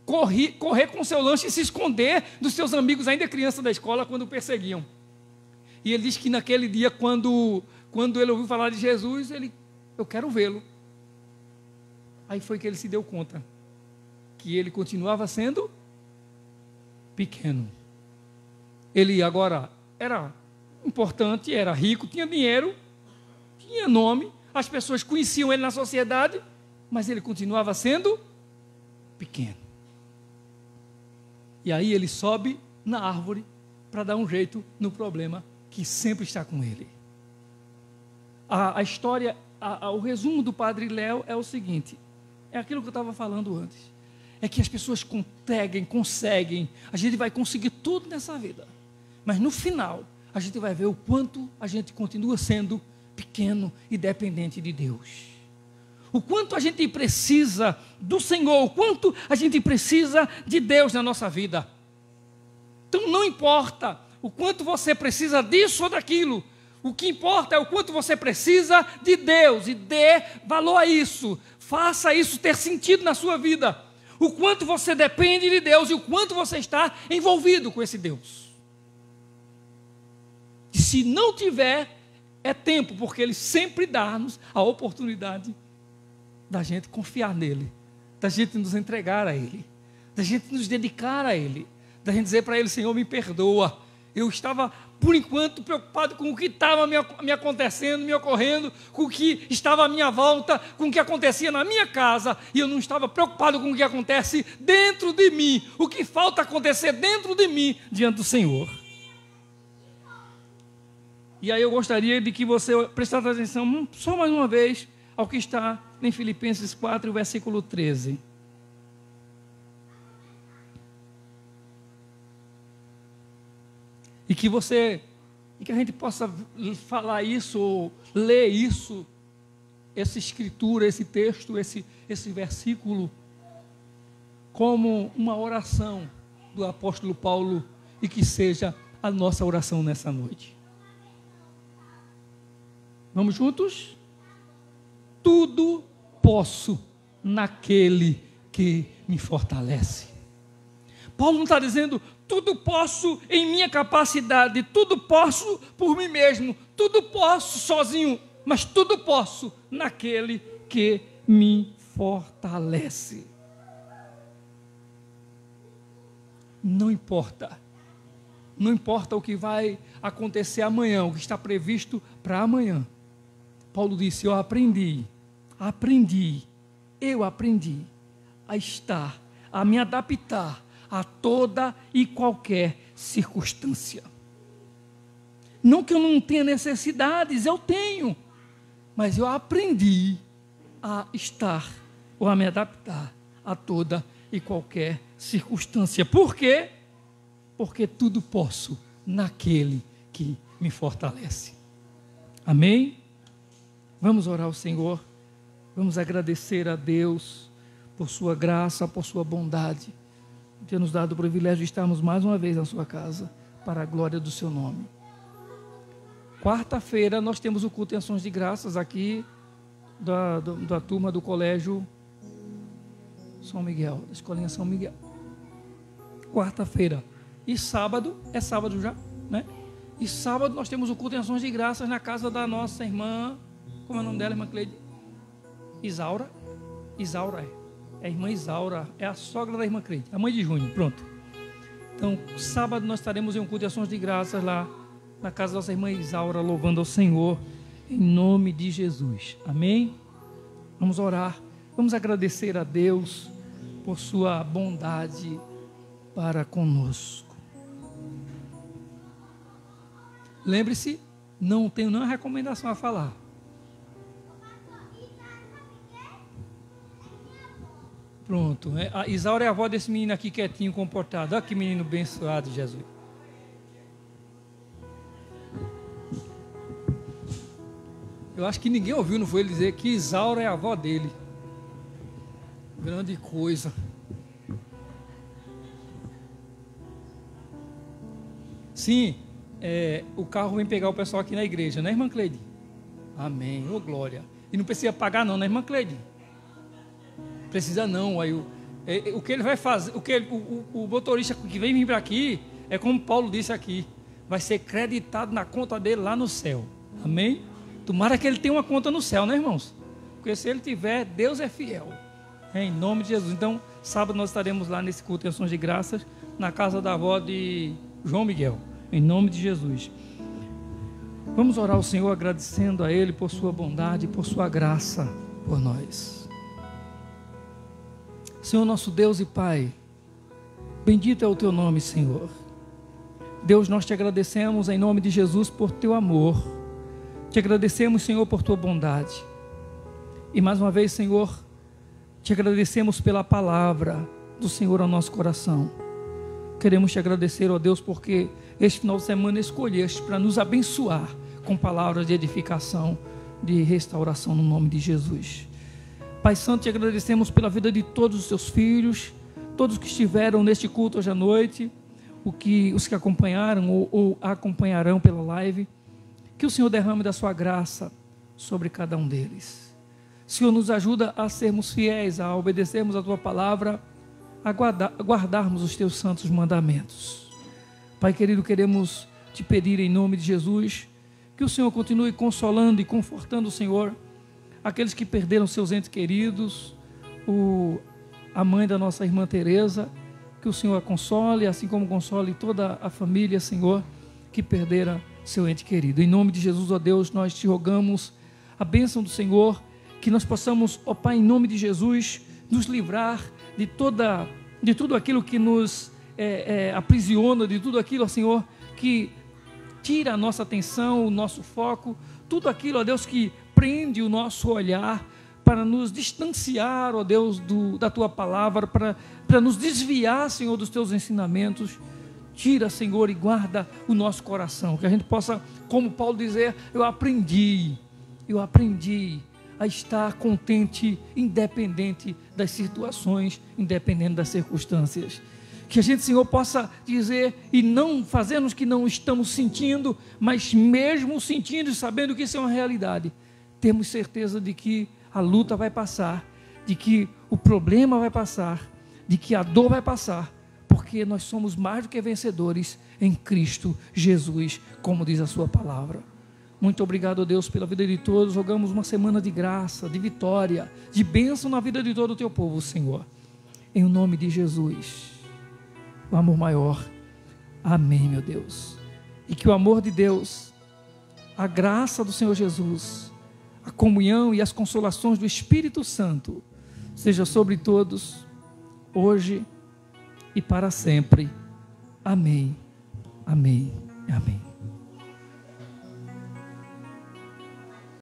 [SPEAKER 2] correr com seu lanche e se esconder dos seus amigos, ainda criança da escola, quando o perseguiam. E ele diz que naquele dia, quando ele ouviu falar de Jesus, eu quero vê-lo. Aí foi que ele se deu conta que ele continuava sendo pequeno. Ele agora era importante, era rico, tinha dinheiro, tinha nome, as pessoas conheciam ele na sociedade, mas ele continuava sendo pequeno. E aí ele sobe na árvore para dar um jeito no problema que sempre está com ele. A história, o resumo do padre Léo é o seguinte, é aquilo que eu estava falando antes, é que as pessoas conseguem, a gente vai conseguir tudo nessa vida, mas no final a gente vai ver o quanto a gente continua sendo pequeno e dependente de Deus. O quanto a gente precisa do Senhor, o quanto a gente precisa de Deus na nossa vida. Então não importa o quanto você precisa disso ou daquilo. O que importa é o quanto você precisa de Deus. E dê valor a isso. Faça isso ter sentido na sua vida. O quanto você depende de Deus e o quanto você está envolvido com esse Deus. E se não tiver, é tempo, porque Ele sempre dá-nos a oportunidade da gente confiar nele, da gente nos entregar a Ele, da gente nos dedicar a Ele, da gente dizer para Ele: Senhor, me perdoa. Eu estava, por enquanto, preocupado com o que estava me acontecendo, me ocorrendo, com o que estava à minha volta, com o que acontecia na minha casa, e eu não estava preocupado com o que acontece dentro de mim, o que falta acontecer dentro de mim, diante do Senhor. E aí eu gostaria de que você prestasse atenção, só mais uma vez, ao que está em Filipenses 4, versículo 13. E que a gente possa falar isso, ou ler isso, essa escritura, esse texto, esse versículo, como uma oração do apóstolo Paulo, e que seja a nossa oração nessa noite. Vamos juntos? Tudo posso naquele que me fortalece. Paulo não está dizendo: tudo posso em minha capacidade, tudo posso por mim mesmo, tudo posso sozinho, mas tudo posso naquele que me fortalece. Não importa o que vai acontecer amanhã, o que está previsto para amanhã. Paulo disse: eu aprendi a estar, a me adaptar a toda e qualquer circunstância. Não que eu não tenha necessidades, eu tenho, mas eu aprendi a estar ou a me adaptar a toda e qualquer circunstância. Por quê? Porque tudo posso naquele que me fortalece. Amém? Vamos orar ao Senhor, vamos agradecer a Deus por sua graça, por sua bondade, por ter nos dado o privilégio de estarmos mais uma vez na sua casa, para a glória do seu nome. Quarta-feira nós temos o culto em ações de graças aqui da turma do colégio São Miguel, da escolinha São Miguel. Quarta-feira. E sábado, é sábado já, né? E sábado nós temos o culto em ações de graças na casa da nossa irmã, como é o nome dela, irmã Cleide? Isaura? Isaura é a irmã Isaura, é a sogra da irmã Cleide, a mãe de Júnior, pronto. Então, sábado nós estaremos em um culto de ações de graças lá na casa da nossa irmã Isaura, louvando ao Senhor, em nome de Jesus, amém? Vamos orar, vamos agradecer a Deus por sua bondade para conosco. Lembre-se, não tenho nenhuma recomendação a falar. Pronto, a Isaura é a avó desse menino aqui quietinho, comportado. Olha que menino abençoado, Jesus. Eu acho que ninguém ouviu, não foi ele dizer que Isaura é a avó dele. Grande coisa. Sim, o carro vem pegar o pessoal aqui na igreja, né, irmã Cleide? Amém, ô glória. E não precisa pagar não, né, irmã Cleide? Precisa não. Aí o que ele vai fazer, o motorista que vem vir para aqui, é como Paulo disse aqui, vai ser creditado na conta dele lá no céu. Amém? Tomara que ele tenha uma conta no céu, né, irmãos? Porque se ele tiver, Deus é fiel. Em nome de Jesus. Então, sábado nós estaremos lá nesse culto de ações de graças, na casa da avó de João Miguel. Em nome de Jesus. Vamos orar ao Senhor agradecendo a Ele por sua bondade, por sua graça por nós. Senhor nosso Deus e Pai, bendito é o Teu nome, Senhor. Deus, nós Te agradecemos em nome de Jesus por Teu amor. Te agradecemos, Senhor, por Tua bondade. E mais uma vez, Senhor, Te agradecemos pela palavra do Senhor ao nosso coração. Queremos Te agradecer, ó Deus, porque este final de semana escolheste para nos abençoar com palavras de edificação, de restauração no nome de Jesus. Pai Santo, Te agradecemos pela vida de todos os Teus filhos, todos que estiveram neste culto hoje à noite, os que acompanharam ou acompanharão pela live, que o Senhor derrame da sua graça sobre cada um deles. Senhor, nos ajuda a sermos fiéis, a obedecermos a Tua palavra, a guardarmos os Teus santos mandamentos. Pai querido, queremos Te pedir em nome de Jesus, que o Senhor continue consolando e confortando, Senhor, aqueles que perderam seus entes queridos, a mãe da nossa irmã Teresa, que o Senhor a console, assim como console toda a família, Senhor, que perdera seu ente querido. Em nome de Jesus, ó Deus, nós Te rogamos a bênção do Senhor, que nós possamos, ó Pai, em nome de Jesus, nos livrar de tudo aquilo que nos aprisiona, de tudo aquilo, ó Senhor, que tira a nossa atenção, o nosso foco, tudo aquilo, ó Deus, que prende o nosso olhar para nos distanciar, ó Deus, da Tua palavra, para nos desviar, Senhor, dos Teus ensinamentos. Tira, Senhor, e guarda o nosso coração, que a gente possa, como Paulo dizer, eu aprendi a estar contente, independente das situações, independente das circunstâncias. Que a gente, Senhor, possa dizer e não fazermos que não estamos sentindo, mas mesmo sentindo e sabendo que isso é uma realidade, temos certeza de que a luta vai passar, de que o problema vai passar, de que a dor vai passar, porque nós somos mais do que vencedores em Cristo Jesus, como diz a Sua palavra. Muito obrigado, Deus, pela vida de todos. Rogamos uma semana de graça, de vitória, de bênção na vida de todo o Teu povo, Senhor. Em nome de Jesus, o amor maior. Amém, meu Deus. E que o amor de Deus, a graça do Senhor Jesus, a comunhão e as consolações do Espírito Santo seja sobre todos, hoje e para sempre. Amém, amém, amém.